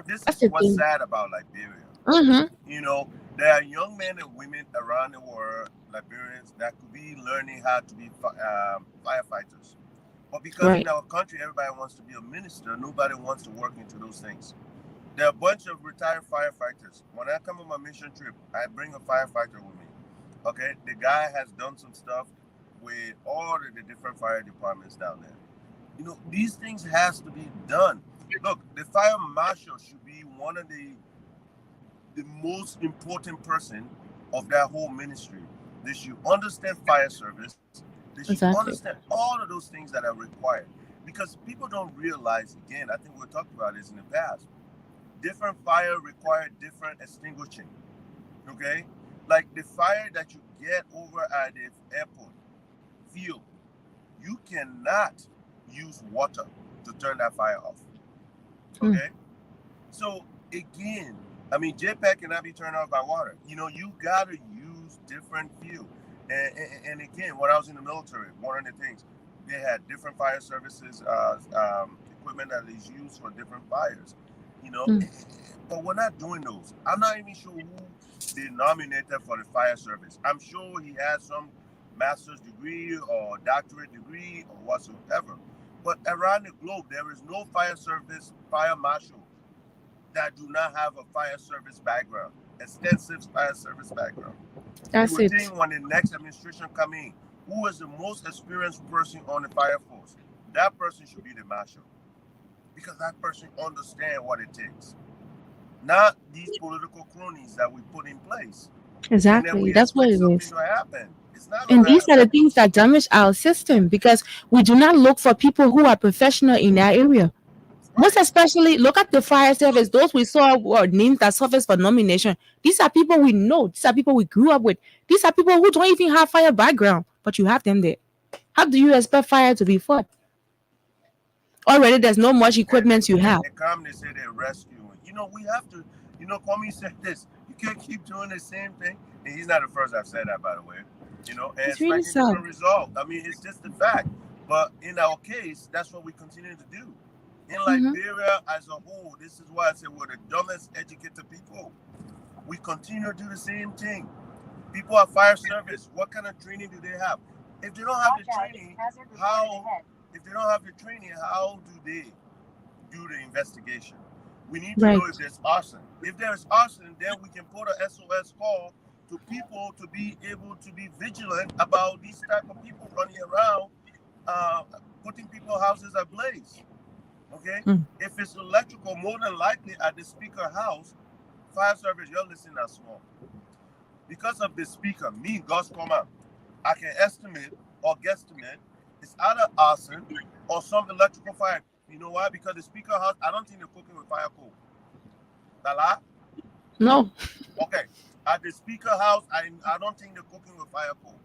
This That's is the what's thing. sad about Liberia. Mm-hmm. There are young men and women around the world, Liberians, that could be learning how to be firefighters. But because in our country, everybody wants to be a minister, nobody wants to work into those things. There are a bunch of retired firefighters. When I come on my mission trip, I bring a firefighter with me. Okay? The guy has done some stuff with all of the different fire departments down there. These things has to be done. Look, the fire marshal should be one of the most important person of that whole ministry. They should understand fire service. They should understand all of those things that are required. Because people don't realize, again, I think we talked about this in the past, different fire require different extinguishing. Okay? Like the fire that you get over at the airport field, you cannot use water to turn that fire off. Okay? So again, JPEG cannot be turned off by water. You gotta use different fuel. And again, when I was in the military, one of the things, they had different fire services, equipment that is used for different fires. But we're not doing those. I'm not even sure who they nominated for the fire service. I'm sure he has some master's degree or doctorate degree or whatsoever. But around the globe, there is no fire service, fire marshal that do not have a fire service background, extensive fire service background. That's it. Think when the next administration come in, who is the most experienced person on the fire force? That person should be the marshal, because that person understands what it takes. Not these political cronies that we put in place. Exactly. That's what it is. It's not and these are the things that damage our system, because we do not look for people who are professional in that area. Most especially, look at the fire service. Those we saw were names that surfaced for nomination. These are people we know. These are people we grew up with. These are people who don't even have fire background, but you have them there. How do you expect fire to be fought? Already, there's no much equipment you have. They come, they say they're rescuing. We have to, Kwame said this. You can't keep doing the same thing. And he's not the first I've said that, by the way. And it's really sad. Result. It's just the fact. But in our case, that's what we continue to do. In Liberia as a whole, this is why I say we're the dumbest educated people. We continue to do the same thing. People are fire service. What kind of training do they have? If they don't have the training, how do they do the investigation? We need to know if there's arson. If there's arson, then we can put a SOS call to people to be able to be vigilant about these type of people running around, putting people's houses ablaze. Okay? If it's electrical, more than likely at the speaker house, fire service, you're listening as small. Because of the speaker, me, Gus Coman, I can estimate or guesstimate it's either arson or some electrical fire. You know why? Because the speaker house, I don't think they're cooking with fire coal. Dala? No. Okay. At the speaker house, I don't think they're cooking with fire coal.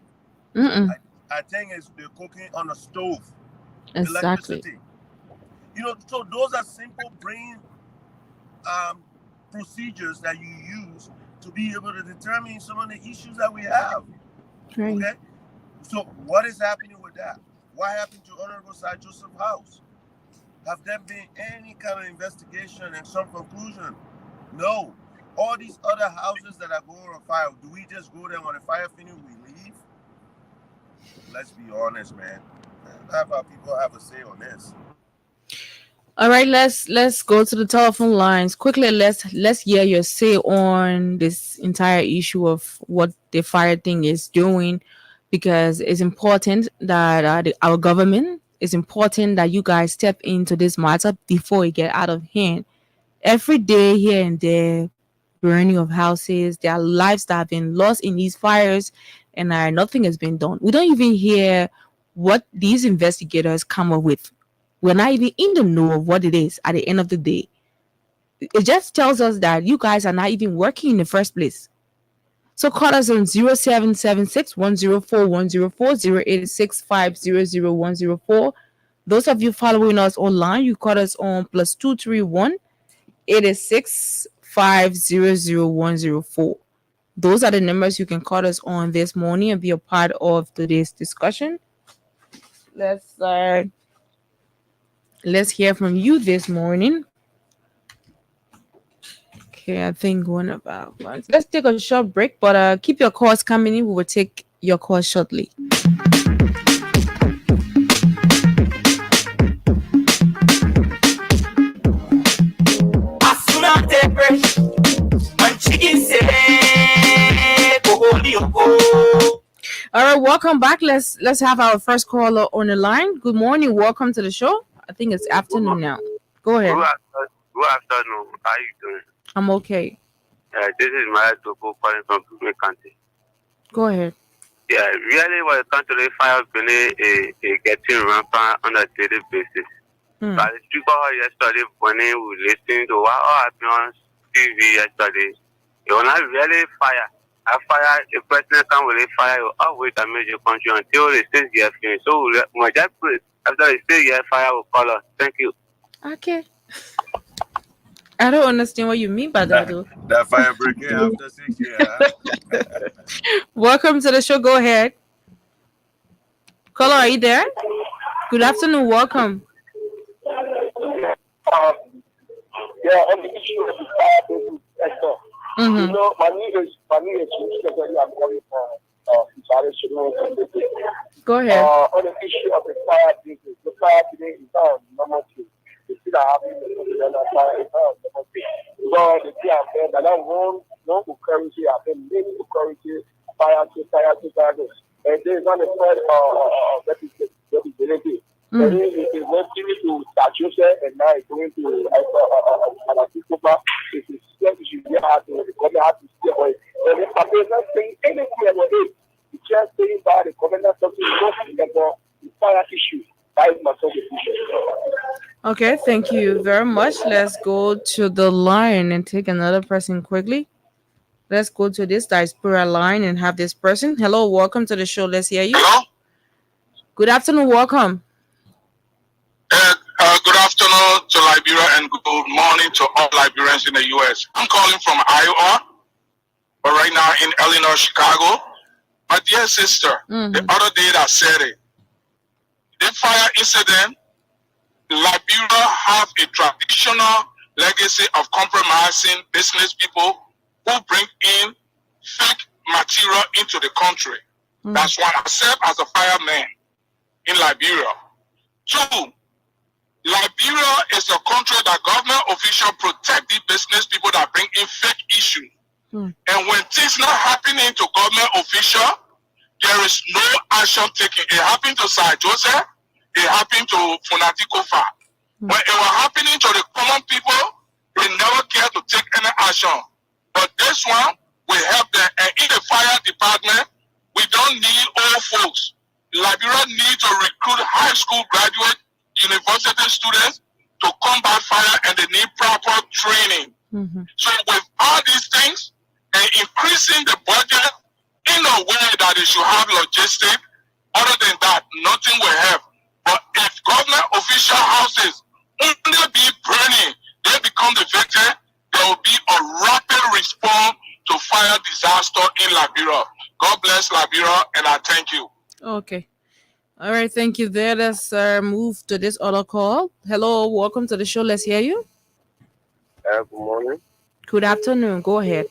I think they're cooking on a stove. Exactly. Electricity. So those are simple brain procedures that you use to be able to determine some of the issues that we have. Right. Okay? So what is happening with that? What happened to Honorable Sir Joseph House? Have there been any kind of investigation and some conclusion? No. All these other houses that are going on fire, do we just go there when the fire finishes, we leave? Let's be honest, man. Have our people have a say on this. All right, let's go to the telephone lines quickly. Let's hear your say on this entire issue of what the fire thing is doing, because it's important that our government, it's important that you guys step into this matter before it get out of hand. Every day here and there, burning of houses, there are lives that have been lost in these fires, and nothing has been done. We don't even hear what these investigators come up with. We're not even in the know of what it is at the end of the day. It just tells us that you guys are not even working in the first place. So call us on 0776 104 104 086 500 104. Those of you following us online, you call us on +231 86 500 104. Those are the numbers you can call us on this morning and be a part of today's discussion. Let's Let's hear from you this morning. Okay, I think one of our ones. Let's take a short break, but keep your calls coming in. We will take your calls shortly. As soon as they fresh, when chicken say, go go go. All right, welcome back. Let's have our first caller on the line. Good morning. Welcome to the show. I think it's afternoon now. Go ahead. Good afternoon. How are you doing? I'm okay. This is my Toko calling from Pune County. Go ahead. Yeah, really, when it comes to the fire, a getting rampant on a daily basis. Hmm. But the speaker yesterday, when we were listening to what happened on TV yesterday, it was not really fire. A fire, a president can really fire, you always damage your country until the state gets finished. So, my job, after the state gets fire, will call us. Thank you. Okay. I don't understand what you mean by that, though. That fire brigade after 6 years. Huh? Welcome to the show. Go ahead. Caller, are you there? Good afternoon. Welcome. Yeah, on the issue of the fire business sector. Mm-hmm. You know, my name is especially I'm coming from Go ahead. on the issue of the fire business. The fire today is on number 2. You see that happening in the fire is on number 2. So the thing I'm saying that I want no currency, I think many currency fire. And there's not a third representative. It is not going to Sachusa and now it's going to Alaticopa. It is you have to the government has to stay away. And if I'm not saying anything about it, it's just saying that the government something about the fire issue. That is my solution. Okay, thank you very much. Let's go to the line and take another person quickly. Let's go to this diaspora line and have this person. Hello, welcome to the show. Let's hear you. Hello? Good afternoon, welcome. Good afternoon to Liberia and good morning to all Liberians in the U.S. I'm calling from Iowa, but right now in Illinois, Chicago. My dear sister, the other day I said it. The fire incident, Liberia have a traditional legacy of compromising business people who bring in fake material into the country. That's what I said as a fireman in Liberia. 2, Liberia is a country that government officials protect the business people that bring in fake issues. And when things not happening to government officials, there is no action taken. It happened to Sir Joseph. It happened to Funatikofa. When it was happening to the common people, they never care to take any action. But this one will help them. And in the fire department, we don't need old folks. Liberia need to recruit high school graduate university students to combat fire, and they need proper training. So with all these things and increasing the budget in a way that it should have logistics, other than that, nothing will help. But if government official houses only be burning, they become the victim, there will be a rapid response to fire disaster in Liberia. God bless Liberia, and I thank you. Okay. All right, thank you there. Let's move to this other call. Hello, welcome to the show. Let's hear you. Good morning. Good afternoon. Go ahead.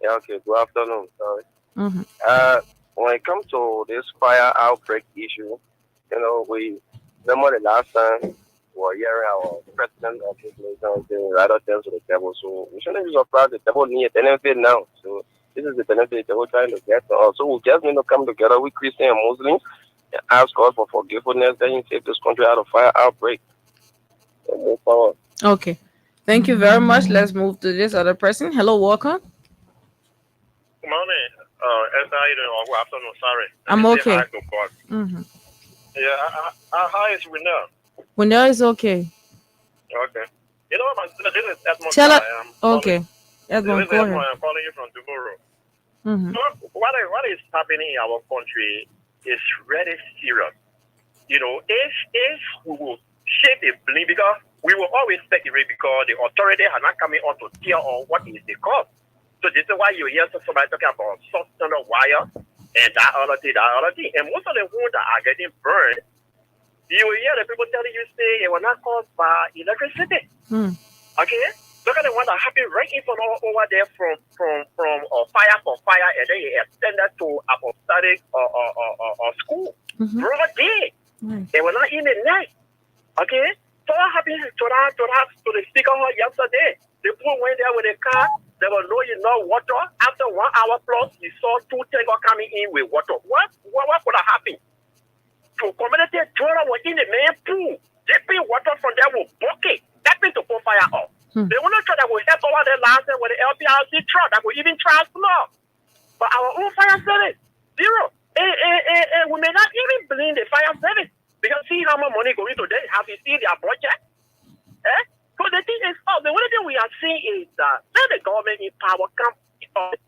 Yeah, okay, good afternoon. Sorry. When it comes to this fire outbreak issue, you know, we remember the last time we were hearing our president of this nation saying rather things to the devil. So we shouldn't be surprised the devil needs a benefit now. So this is the benefit that we're trying to get to us. So we just need to come together with Christians and Muslims and ask God for forgiveness, then you save this country out of fire outbreak. And move forward. Okay. Thank you very much. Let's move to this other person. Hello, welcome. Good morning. Esther, how you doing? Or good afternoon, sorry. I'm okay. Yeah, how is Winner? Winner is okay. Okay. You know what, this is Edmond. Tell her. Okay. Edmond, go ahead. I'm calling you from tomorrow. So what is happening in our country is really serious. You know, if we will shape a blame, because we will always speculate because the authority are not coming on to tell on what is the cause. So this is why you hear somebody talking about substandard wire and that other thing. And most of the ones that are getting burned You will hear the people telling you, say, it was not caused by electricity. Okay? Look at the one that happened right in front of over there from fire, and then it extended to apostolic school. Broad day. They were not in the night. Okay? So what happened to the speaker hall yesterday? The people went there with a car. There was no enough water. After 1 hour plus, you saw 2 tankers coming in with water. What could have happened? To community children were in the main pool. Dipping water from there with bucket. That means to put fire off. They want to try that will help over there last time with the LPRC truck that will even transfer. But our own fire service, zero. We may not even blame the fire service because see how much money going to them. Have you seen their budget? So the thing is, the only thing we are seeing is that the government in power can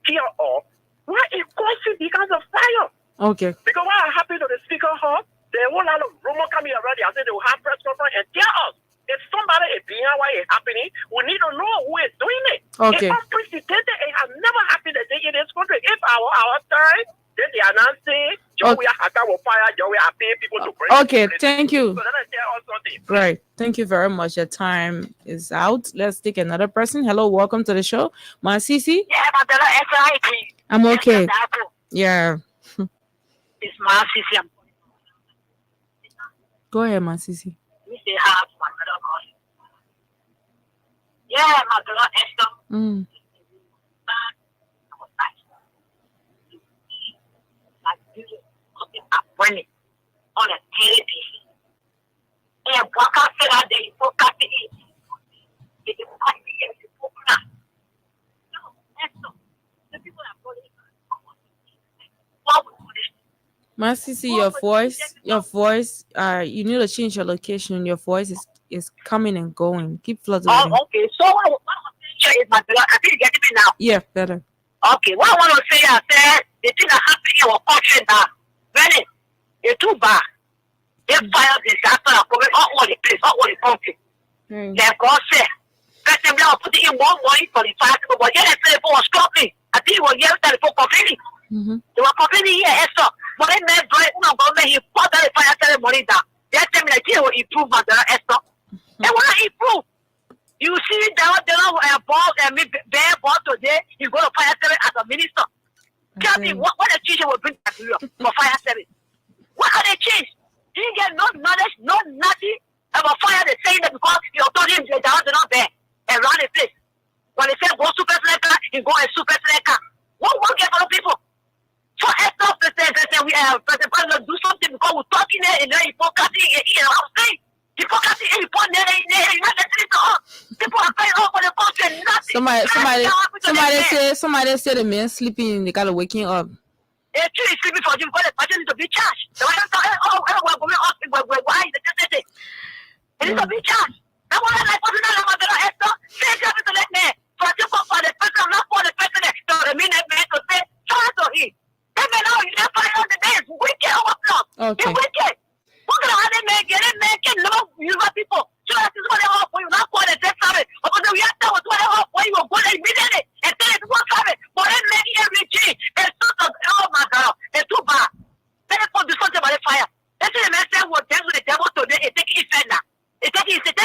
tear off why it causes because of fire. Okay. Because what happened to the speaker hall, there were a lot of rumor coming already. I said they will have press conference and tell us. If somebody is behind why it's happening, we need to know who is doing it. Okay. It's unprecedented. It has never happened a day in this country. If our time, then they are not saying, we are will fire, we are paying people to bring. Okay, thank you. So let us tell us something. Right. Thank you very much. Your time is out. Let's take another person. Hello, welcome to the show. Masisi? Yeah, but I'm okay. Yeah. It's Masisi. Go ahead, Masisi. Yeah, my girl Esther. Appointment on a daily basis. And what I said that day, for copy it. No, Esther. The people are calling. Masisi, your voice, you need to change your location. Your voice is coming and going. Keep fluttering. Oh, okay. So what I want to say is, my brother, I think you get me now. Yeah, better. Okay, what I want to say, I said, the thing that happened in our country now, really, it's too bad. They fire disaster coming all over the place, all over the country. They're going to say, first of all, put in more money for the fire people, but yeah, they say, was stopping. I think it was here that people complaining. They were complaining here, Esther. But then, government, he put that fire service money down. They tell me that he will improve, my brother, Esther. They want to improve. You see, the boss and me, bare boss today, he's going to fire service as a minister. Tell me what the change will bring back to you for fire service. What are they change? He didn't get no knowledge, no nothing about fire. They saying that because you told him they're not there around the place. When they say go super selector, he go a super selector. What will get for the people? So Esther, President, do something because we're talking there and then hypocrisy. You know what I'm saying? Hypocrisy and people are paying off for the country and nothing. Somebody said the man sleeping, they gotta waking up. It's really sleeping for you because the person needs to be charged. So I don't know, we're going to why is it? It needs to be charged. That's what I like. My brother Esther, say something to let me. So I think for the person, not for the person that the minute man to say, charge to him. They may know you never find out the day. It's wicked overflow. Okay. It's wicked. What can I make? Get it, make it, love you people. So that's what they offer you. Not for the death of it. But the reactor was what they offer you. Go there immediately. And tell it what's of it. But then make every change. It's so oh my God. It's too bad. Let us do something about the fire. Let's say the man said what dealt with the devil today. It take effect now. It take effect.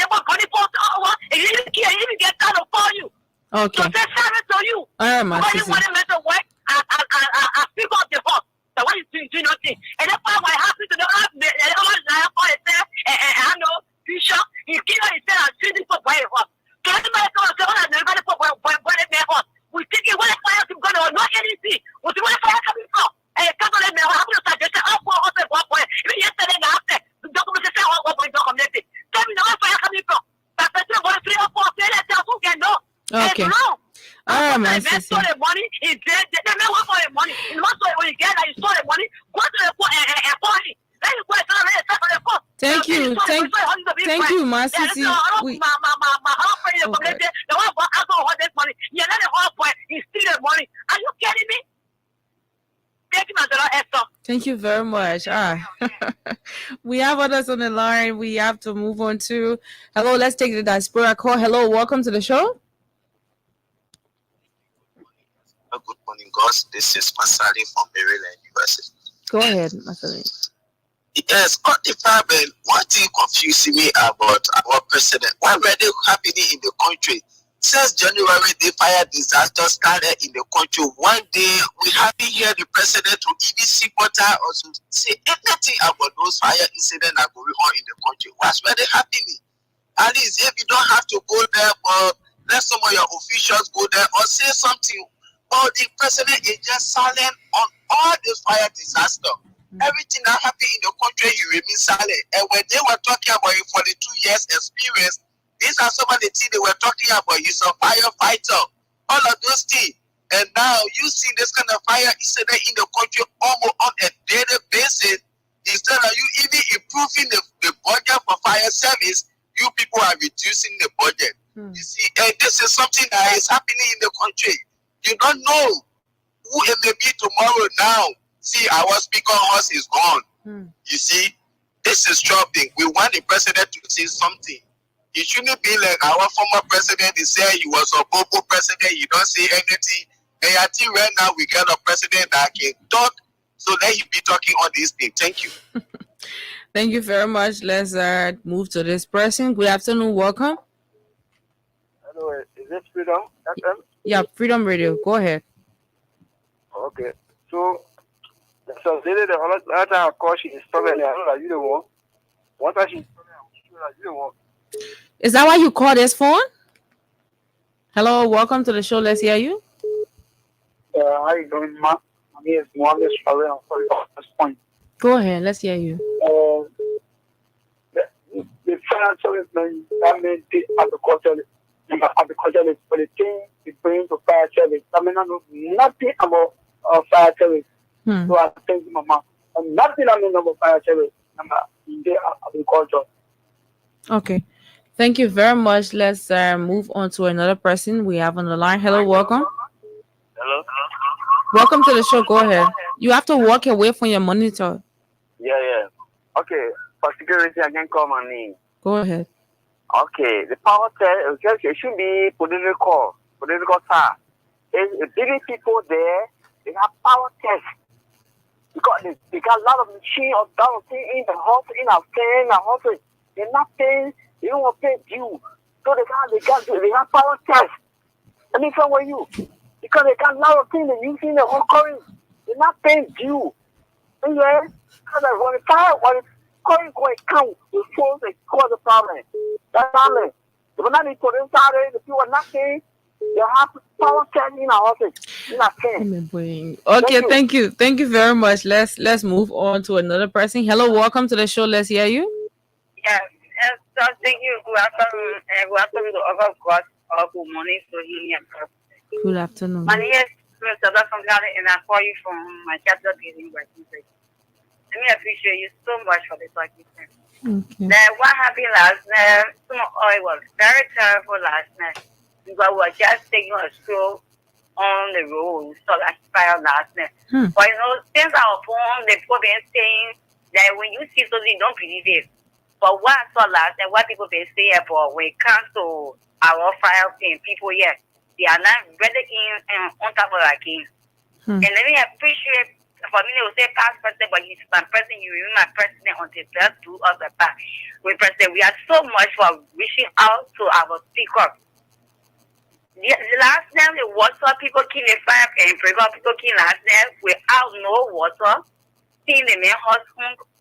They were going to put over. And you even get down upon you. Okay. So say sorry to you. All right, Masisi. When you want to work, I pick up the horse. So what you do nothing. And that's why I have to do I know Bishop, he came out and said, I'm sitting for my horse. So everybody comes and says, everybody for my horse. We think where the fire is going to not anything. Where the fire coming from? And it comes on the mail. I'm going to say, even yesterday, the document said, documented. Tell me where the fire coming from. But the 3 or 4 can know. Okay. All right, my sister. Stole the money. They may work for the money. In one way, when you get that, you stole the money. Go to the court and party. Then you go and for the court. Thank you, Masisi. My the one who asked for this money. You're not the whole point. You steal the money. Are you kidding me? Thank you, my daughter Esther. Thank you very much. We have others on the line. We have to move on to. Hello, let's take the diaspora call. Hello, welcome to the show. Good morning, guys. This is Masali from Maryland University. Go ahead, Masali. Yes, on the problem, one thing confusing me about our president, why were they happening in the country? Since January, the fire disaster started in the country. One day, we haven't heard the president to even see water or to say anything about those fire incidents that are going on in the country. What's really happening? At least if you don't have to go there, but let some of your officials go there or say something. But the president is just silent on all this fire disaster. Everything that happened in the country, you remain silent. And when they were talking about your 42 years experience, these are some of the things they were talking about. He's a firefighter, all of those things. And now you see this kind of fire incident in the country almost on a daily basis. Instead of you even improving the budget for fire service, you people are reducing the budget. You see, and this is something that is happening in the country. You don't know who it may be tomorrow now. See, our speaker horse is gone. You see, this is troubling. We want the president to say something. It shouldn't be like our former president. He said he was a bobo president. He don't say anything. And I think right now we got a president that can talk. So let him be talking on this thing. Thank you. Thank you very much. Let's move to this person. Good afternoon. Welcome. Hello, is this Freedom FM? Yeah, Freedom Radio. Go ahead. Okay. So lady, the other time I called, she is struggling. I know that you don't want. One time she's struggling, you don't want. Is that why you called this phone? Hello, welcome to the show. Let's hear you. How you doing, ma? My name is Mohammed Shawari. I'm sorry for this point. Go ahead. Let's hear you. The financial investment that means the agricultural for the thing we bring to fire service. I mean, I know nothing about fire service. So I thank you, Mama. Nothing I mean about fire service. In the agriculture. Okay. Thank you very much. Let's move on to another person we have on the line. Hello, welcome. Hello. Welcome to the show. Go ahead. You have to walk away from your monitor. Yeah. Okay. For security, I can call my name. Go ahead. Okay. The power test, it should be political side. If big people there, they have power test. Because they got a lot of machine or dollar thing in the hospital, in our hospital. They're not paying, they don't want to pay due. So they have power test. Let me tell you, because they got a lot of things they're using the whole current. They're not paying due. And yeah, because when the current go account, the phones they cause the problem. That's problem. If we're not in the side, the people are not paying, they have power test in our office. They're not paying. Okay, thank you. Thank you very much. Let's move on to another person. Hello, welcome to the show. Let's hear you. Yeah, so thank you. Good afternoon to all of God. Good morning to him. Good afternoon. My name is Mr. from Ghana, and I call you from my chapter building by Tuesday. Let me appreciate you so much for the talking. Okay. Then what happened last night? It was very terrible last night because we were just taking a stroll on the road. We saw that fire last night. But since our phone, the people been saying that when you see something, you don't believe it. But what I saw last night, what people been saying about when it comes to our fire thing, people they are not ready on top of that game. And let me appreciate, for me, they will say past president, but he's my president, you remember my president until the 2 of the back. We president, we are so much for reaching out to our speaker. The last time the water, people kill the fire and people kill last night without no water, seeing the main house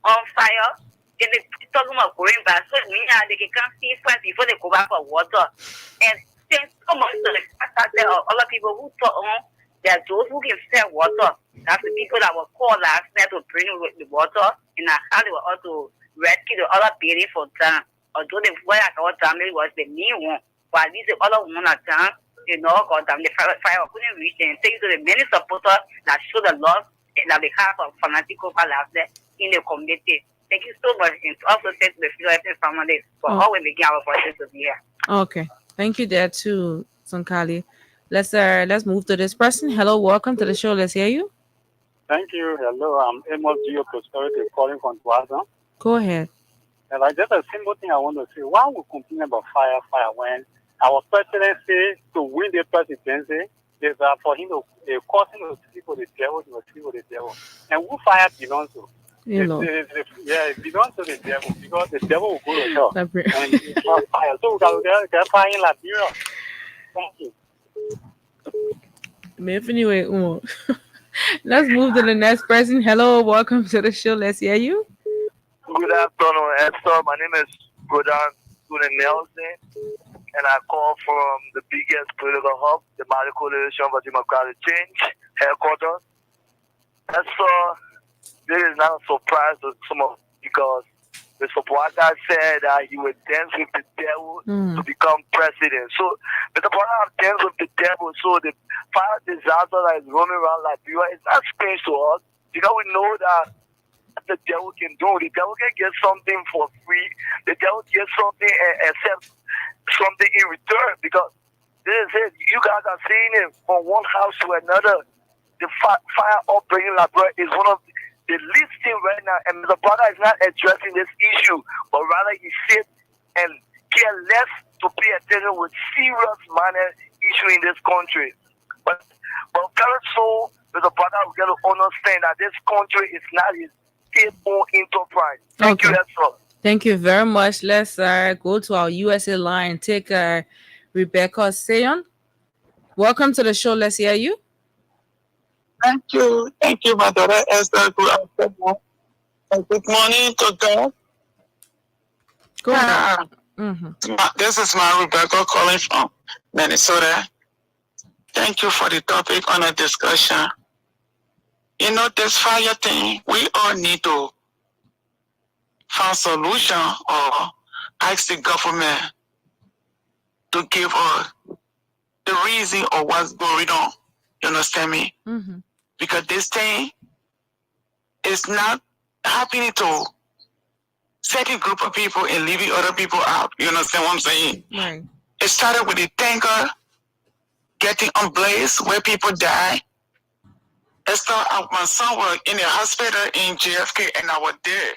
on fire. And they talking about going back, so they can see friends before they go back for water. And since so much of the fact that there are other people who talk on, there are those who can sell water. That's the people that were called last night to bring the water, and how they were also rescue the other building for them. Although the boy at our time was the main one, but at least the other one at time, got them the fire couldn't reach them. Thanks to the many supporters that show the love and that they have a fanatical last night in the community. Thank you so much. And also thank the Philadelphia family for always making our voices to be here. Okay. Thank you there too, Sankali. Let's move to this person. Hello, welcome to the show. Let's hear you. Thank you. Hello, I'm Amos Geo Prosperity calling from Tuaza. Go ahead. And just a simple thing I want to say. Why we complain about fire when our president says to win the presidency is for him to causing the people the devil, and who fire belongs to? You know. Yeah, it belongs to the devil because the devil will go to hell. That And it's not fire. So we got get fire in Liberia. Thank you. Anyway, let's move to the next person. Hello, welcome to the show. Let's hear you. Good afternoon, Esther. My name is Godan Nelson, and I call from the biggest political hub, the Mali Coalition for Democratic Change headquarters. Esther, this is not a surprise to some of because the supporter said that he would dance with the devil to become president. So the supporter dance with the devil. So the fire disaster that is roaming around Liberia is not strange to us because we know that the devil can do. The devil can get something for free. The devil gets something and accept something in return because this is it. You guys are seeing it from one house to another. The fire upbringing Liberia is one of the least thing right now, and the brother is not addressing this issue, but rather he sit and care less to pay attention with serious minor issue in this country. But very soon, the brother will get to understand that this country is not his own enterprise. Thank you, sir. Thank you very much. Let's go to our USA line. Take Rebecca Sayon. Welcome to the show. Let's hear you. Thank you, my daughter Esther. Good afternoon. Good morning to God. Go ahead. This is my Rebecca calling from Minnesota. Thank you for the topic on the discussion. You know, this fire thing, we all need to find solution or ask the government to give us the reason of what's going on. You understand me? Mm-hmm. Because this thing is not happening to certain group of people and leaving other people out. You understand what I'm saying? Right. It started with a tanker getting on blaze where people die. My son was in a hospital in JFK and I was there.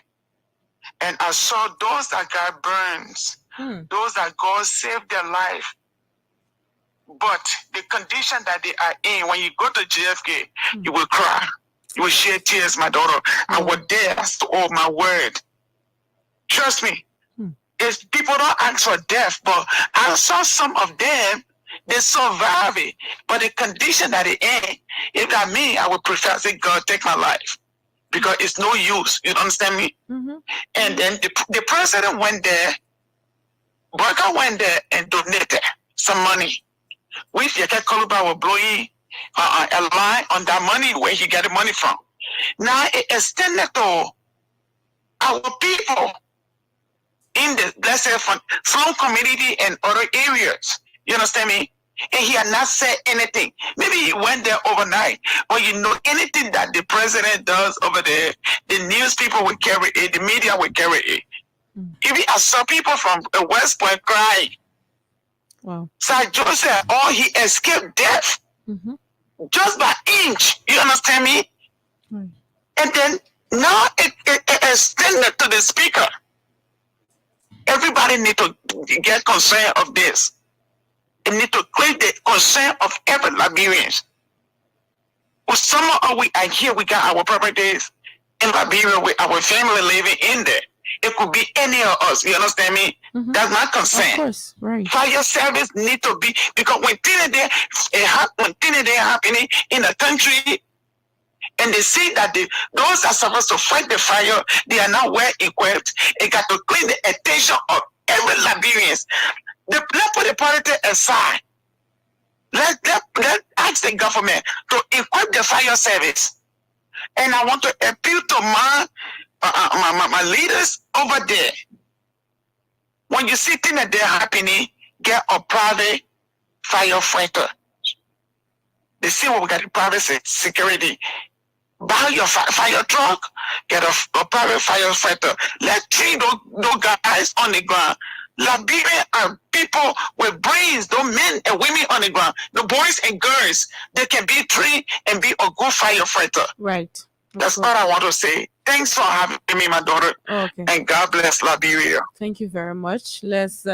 And I saw those that got burns, those that God saved their life. But the condition that they are in, when you go to JFK, you will cry. You will shed tears, my daughter. I was there. Oh, my word. Trust me. It's, people don't ask for death, but I saw some of them, they survive it. But the condition that they in, if that me, I would prefer to say, God, take my life. Because it's no use. You understand me? Mm-hmm. And then the president went there, Burka went there and donated some money. With Yeke Koluba were blowing a line on that money where he got the money from. Now it extended to our people in the, let's say, from slum community and other areas. You understand me? And he had not said anything. Maybe he went there overnight. But you know, anything that the president does over there, the news people will carry it, the media will carry it. Even I saw people from West Point crying. Wow. Sir Joseph, he escaped death just by inch. You understand me? And then now it extended to the speaker. Everybody need to get concerned of this. They need to claim the concern of every Liberian. Well, some of we are here, we got our properties in Liberia with our family living in there. It could be any of us. You understand me? That's my concern. Of course, right. Fire service need to be, because when things are happening in the country, and they see that those are supposed to fight the fire, they are not well equipped. It got to clean the attention of every Liberian. Let's put the politics aside. Let ask the government to equip the fire service. And I want to appeal to my leaders over there. When you see things that they're happening, get a private firefighter. They see what we got in private security. Buy your fire truck, get a private firefighter. Let's train those guys on the ground. Liberian are people with brains, those men and women on the ground. The boys and girls, they can be trained and be a good firefighter. Right. That's all I want to say. Thanks for having me, my daughter. Okay. And God bless Liberia. Thank you very much. Let's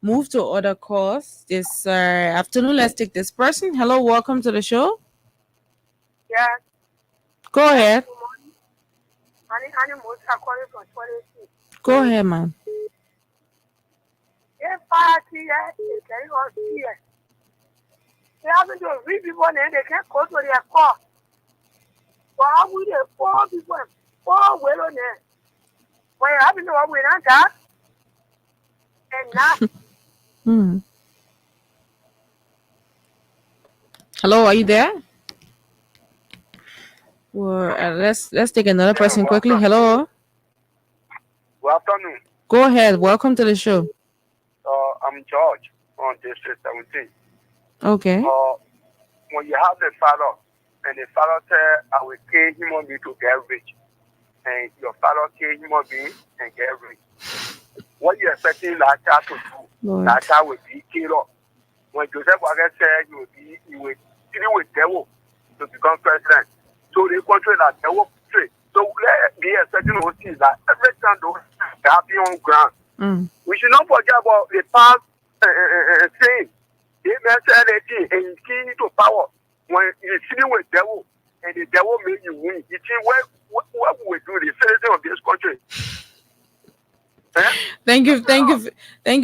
move to other calls this afternoon. Let's take this person. Hello, welcome to the show. Yeah. Go ahead. Animals are calling from 26. Go ahead, ma'am. If fire here, they carry on here. They happen to read people and they can't go to their car. But how would they 4 people? 4 well on there. When you happen to what we not that? And now. Hello, are you there? Well, let's take another person quickly. Hello. Good afternoon. Go ahead. Welcome to the show. I'm George on District 17. Okay. When you have the father, and the father said, I will kill human being to get rich, and your father kill human being and get rich, what you expecting that child to do? That child will be killed up. When Joseph Wagen said you will deal with devil to become president, so they control that devil straight. So let's be expecting to see that every time those happy on ground. We should not forget about the past saying. They mentioned it and key to power. When you're sitting with devil and the devil made you win, you think what we do the citizen of this country? Thank you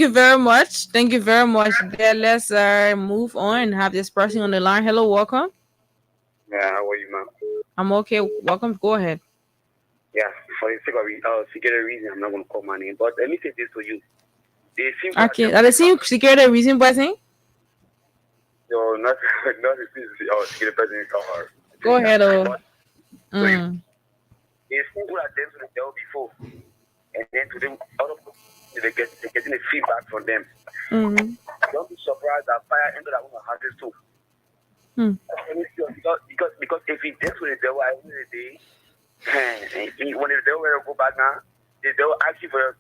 very much. Thank you very much. There, let's move on and have this person on the line. Hello, welcome. Yeah, how are you, ma'am? I'm okay. Welcome. Go ahead. Yeah, for the sake of security reason, I'm not going to call my name. But let me say this to you. They seem Okay. Are they saying security reason, person? No, not the security person. Go ahead. They seem good at them to the devil before. And then to them, they're getting a feedback from them. Don't be surprised that fire entered that woman's houses too. Because if he deals with the devil at the end of the day, when the devil will go back now, the devil asks you for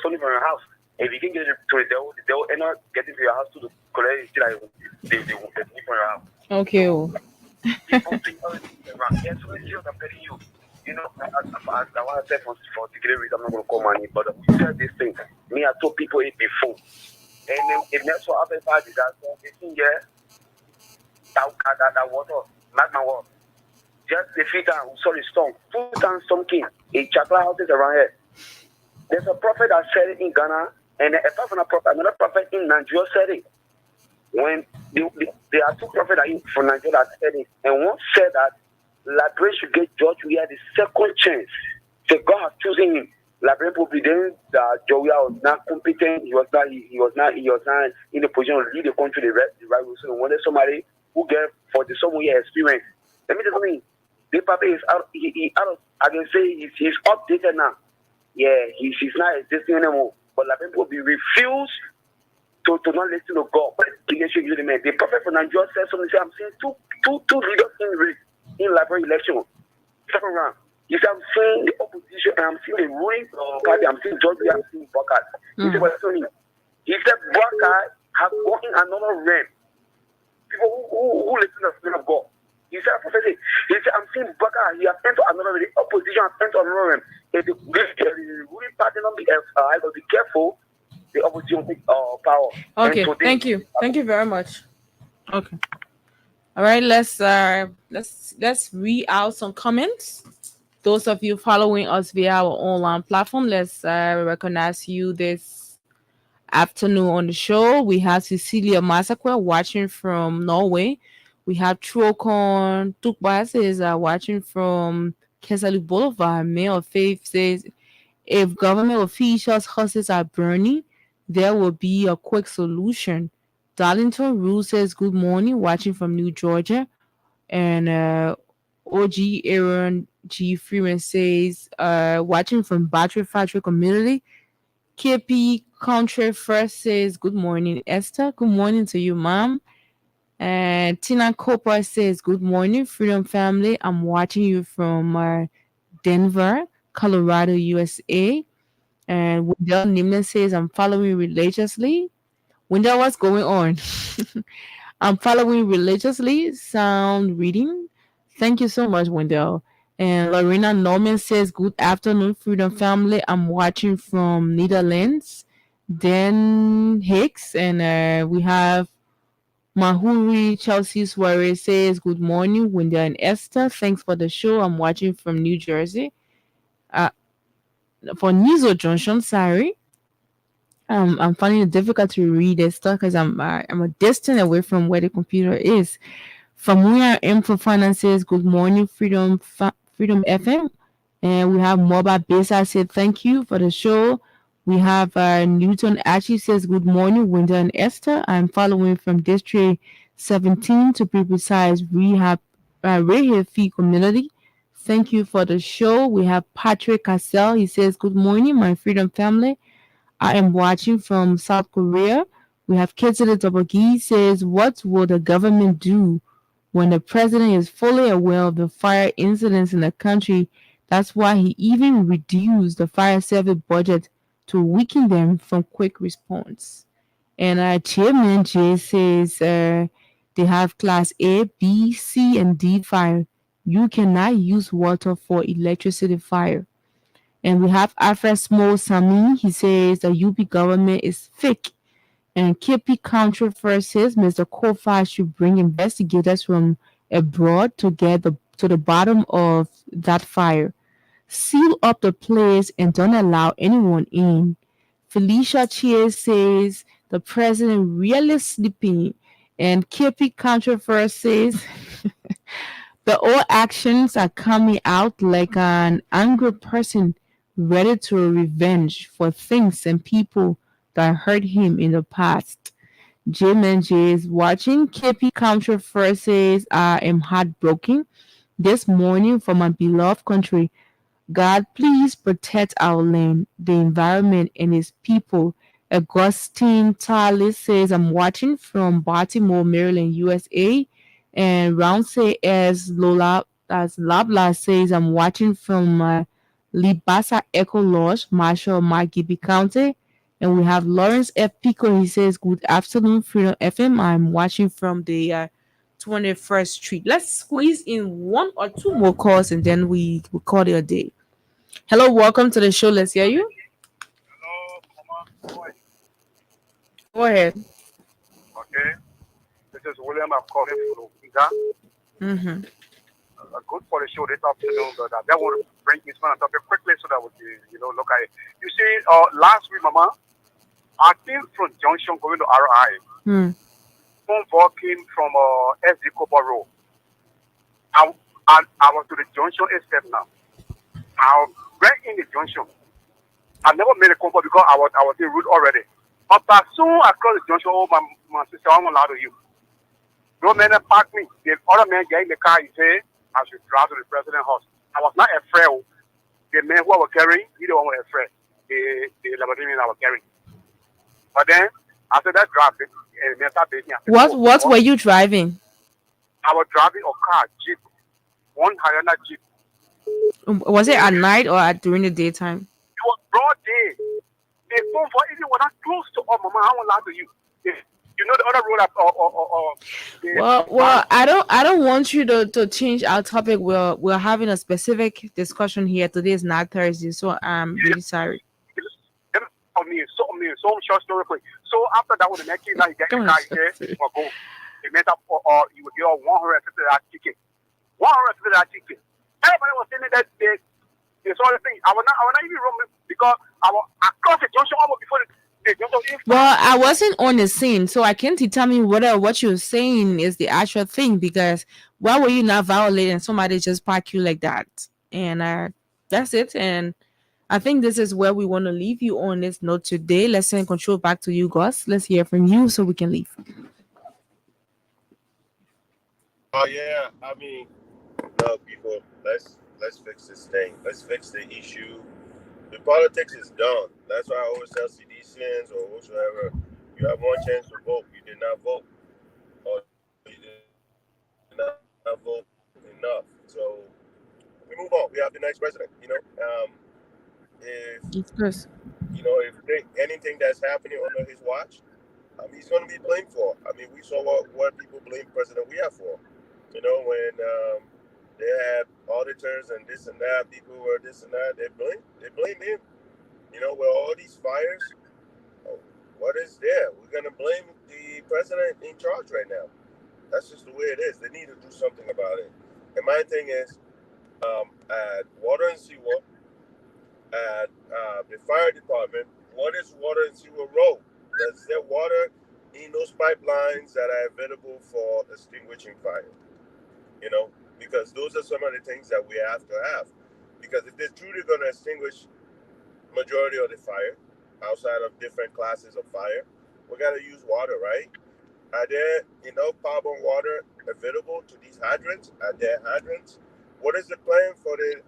something from your house. If you can get it to the devil end up getting to your house to collect it, they won't get it from your house. Okay. Yes, so I'm telling you. You know, I want to say for security reason, I'm not going to call money, but we said this thing. Me, I told people it before. And it never so after fire disaster, they think, yeah, that water, magma water. Just the 3 times, sorry, storm. 2 times storm came. In chocolate houses around here. There's a prophet that said it in Ghana, and apart from a prophet, another prophet in Nigeria said it. When there are 2 prophets from Nigeria that said it, and one said that Library should get George Weah the second chance. So God has chosen him. Library probably then that George Weah was not competent. He was not in the position to lead the country the right way. So wanted somebody who get for the some year experience. Let me tell you, the papa is out. He out. I can say he's updated now. Yeah, he's not existing anymore. But Library probably refused to not listen to God. But the prophet from Nigeria said something. I'm seeing two leaders in race. In Library election, second round. You see, I'm seeing the opposition and I'm seeing the ruling party. I'm seeing George Weah, I'm seeing Baka. You see what I'm saying? He said Baka has gone in another realm. People who listen to the Spirit of God. He said, prophecy. He said, I'm seeing Baka. He has entered another realm. The opposition has entered another realm. If the ruling party not be careful, the opposition will take power. Okay, thank you. Thank you very much. Okay. All right, let's read out some comments. Those of you following us via our online platform, let's recognize you this afternoon on the show. We have Cecilia Massacre watching from Norway. We have Trocon Tukbas is watching from Kesali Boulevard. Mayor of Faith says, if government officials' houses are burning, there will be a quick solution. Darlington Rue says, good morning, watching from New Georgia. And OG Aaron G. Freeman says, watching from Battery Factory Community. KP Country First says, good morning, Esther. Good morning to you, Mom. And Tina Cooper says, good morning, Freedom Family. I'm watching you from Denver, Colorado, USA. And Wendell Nimnan says, I'm following religiously. Wendell, what's going on? I'm following religiously. Sound reading. Thank you so much, Wendell. And Lorena Norman says, good afternoon, Freedom Family. I'm watching from Netherlands. Dan Hicks. And we have Mahuri Chelsea Suarez says, good morning, Wendell and Esther. Thanks for the show. I'm watching from New Jersey. for Nizo Junction, sorry. I'm finding it difficult to read this stuff because I'm a distance away from where the computer is. From where Info Finances, good morning, Freedom FM. And we have Moba Besa said thank you for the show. We have Newton Achi says good morning, Winter and Esther. I'm following from District 17 to be precise, Rehab Fee Community. Thank you for the show. We have Patrick Cassell. He says good morning, my Freedom family. I am watching from South Korea. We have Kitsune Tobogi says, what will the government do when the president is fully aware of the fire incidents in the country? That's why he even reduced the fire service budget to weaken them from quick response. And Chairman J says they have class A, B, C, and D fire. You cannot use water for electricity fire. And we have Alfred Small Sami. He says the UP government is fake. And KP controversies, Mr. Kofa should bring investigators from abroad to get to the bottom of that fire. Seal up the place and don't allow anyone in. Felicia Chia says the president really sleeping. And KP controversies, the old actions are coming out like an angry person ready to revenge for things and people that hurt him in the past. Jim and Jay is watching. KP controversies. I am heartbroken this morning for my beloved country. God, please protect our land, the environment, and its people. Augustine Tarlis says, I'm watching from Baltimore, Maryland, USA. And Roundse as Labla says, I'm watching from Libasa Echo Lodge, Marshall, Margibi County. And we have Lawrence F. Pico. He says, good afternoon, Freedom FM. I'm watching from the 21st Street. Let's squeeze in one or two more calls and then we call it a day. Hello, welcome to the show. Let's hear you. Hello, Go ahead. Okay. This is William. I'm calling from Uga. Mm-hmm. Good for the show this afternoon, but I want to bring this man on topic quickly so that we can, look at it. You see, last week, Mama, I came from Junction going to RI. Phone call came from SD Copper Road. I was to the Junction step now. I went in the Junction. I never made a comfort because I was in route already. But as soon as I crossed the Junction, my sister, I'm allowed to you. No man parked me. The other man get in the car, he said, I should drive to the president's house. I was not afraid. The men who I was carrying, either one was afraid. The Labradorian I was carrying. But then, after that drive, What were you driving? I was driving a car, Jeep. One Hyundai Jeep. Was it at night or during the daytime? It was broad day. The phone for even when I close to Mama, I won't lie to you. You know the other road Well, I don't want you to change our topic. We're having a specific discussion here. Today is not Thursday, so I'm really sorry. So short story quick. So after that, when the next night you get in the car, you say, well, go. It meant up or you would get $150 ticket. $150 ticket. Everybody was saying that they saw the thing. I was not even wrong because I crossed the junction almost before the junction. Well, I wasn't on the scene, so I can't determine whether what you're saying is the actual thing, because why were you not violating somebody just park you like that? And that's it. And I think this is where we want to leave you on this note today. Let's send control back to you, Gus. Let's hear from you so we can leave. Oh yeah, I mean, no, people, let's fix this thing. Let's fix the issue. The politics is done. That's why I always tell CDCNs or whosoever, you have one chance to vote. You did not vote, or you did not vote enough. So we move on. We have the next president. If anything that's happening under his watch, he's going to be blamed for. We saw what people blame President Weah for. When they had auditors and this and that, people were this and that, they blame him. With all these fires, what is there? We're going to blame the president in charge right now. That's just the way it is. They need to do something about it. And my thing is, at Water and Sewer, at the fire department, what is water and sewer role? Is there water in those pipelines that are available for extinguishing fire? You know, because those are some of the things that we have to have. Because if they're truly going to extinguish majority of the fire outside of different classes of fire, we got to use water, right? Are there enough carbon water available to these hydrants? Are there hydrants? What is the plan for the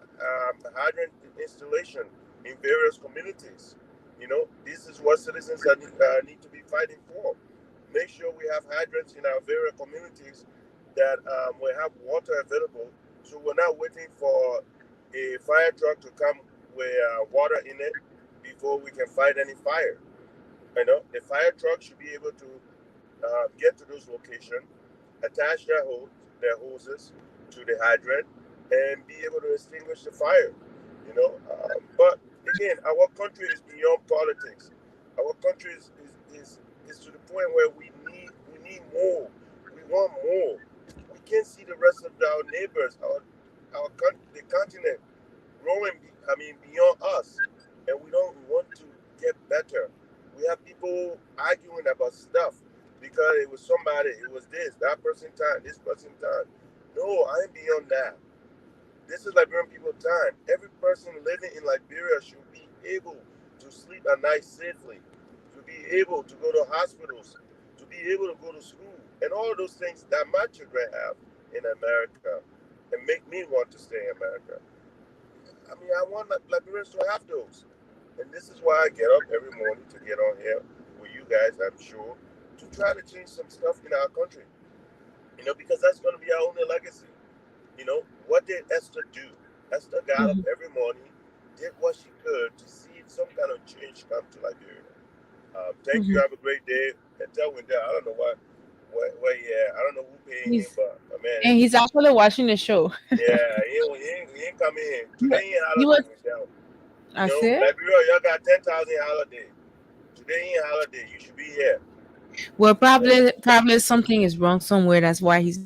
hydrant installation in various communities? You know, this is what citizens need to be fighting for. Make sure we have hydrants in our various communities that we have water available, so we're not waiting for a fire truck to come with water in it before we can fight any fire. You know, the fire truck should be able to get to those locations, attach their hoses to the hydrant, and be able to extinguish the fire. You know, but again, our country is beyond politics. Our country is to the point where we need more. We want more. We can't see the rest of our neighbors, the continent growing. Beyond us, and we don't want to get better. We have people arguing about stuff because it was somebody, it was that person time, this person time. No, I ain't beyond that. This is Liberian people time. Every person living in Liberia should be able to sleep at night safely, to be able to go to hospitals, to be able to go to school, and all those things that my children have in America and make me want to stay in America. I want Liberians to have those. And this is why I get up every morning to get on here with you guys, I'm sure, to try to change some stuff in our country. You know, because that's going to be our only legacy. You know, what did Esther do? Esther got up every morning, did what she could to see if some kind of change come to Liberia. Thank you. Have a great day. And tell Wendell, I don't know where I don't know who paying him, but man. And he's actually watching the show. Yeah, he ain't coming in. Today he ain't holiday. I see. Liberia, y'all got 10,000 holiday. Today ain't holiday. You should be here. Well, probably something is wrong somewhere. That's why he's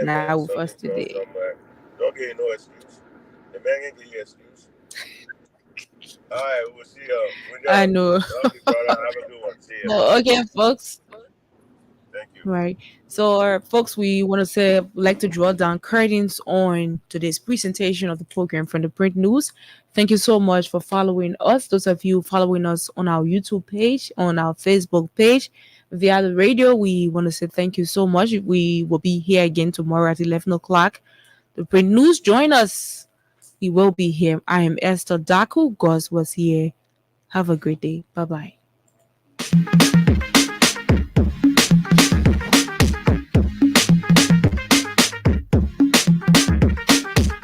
not with us today. Don't get no excuse. The man ain't give you excuse. All right, we'll see you. I know. Okay, brother. Have a good one. See you. Okay, folks. Thank you. Right. So, folks, we want to like to draw down curtains on today's presentation of the program from the Print News. Thank you so much for following us. Those of you following us on our YouTube page, on our Facebook page, via the radio, we want to say thank you so much. We will be here again tomorrow at 11 o'clock. The Print News, join us. We will be here. I am Esther Daku. Gos was here. Have a great day. Bye-bye.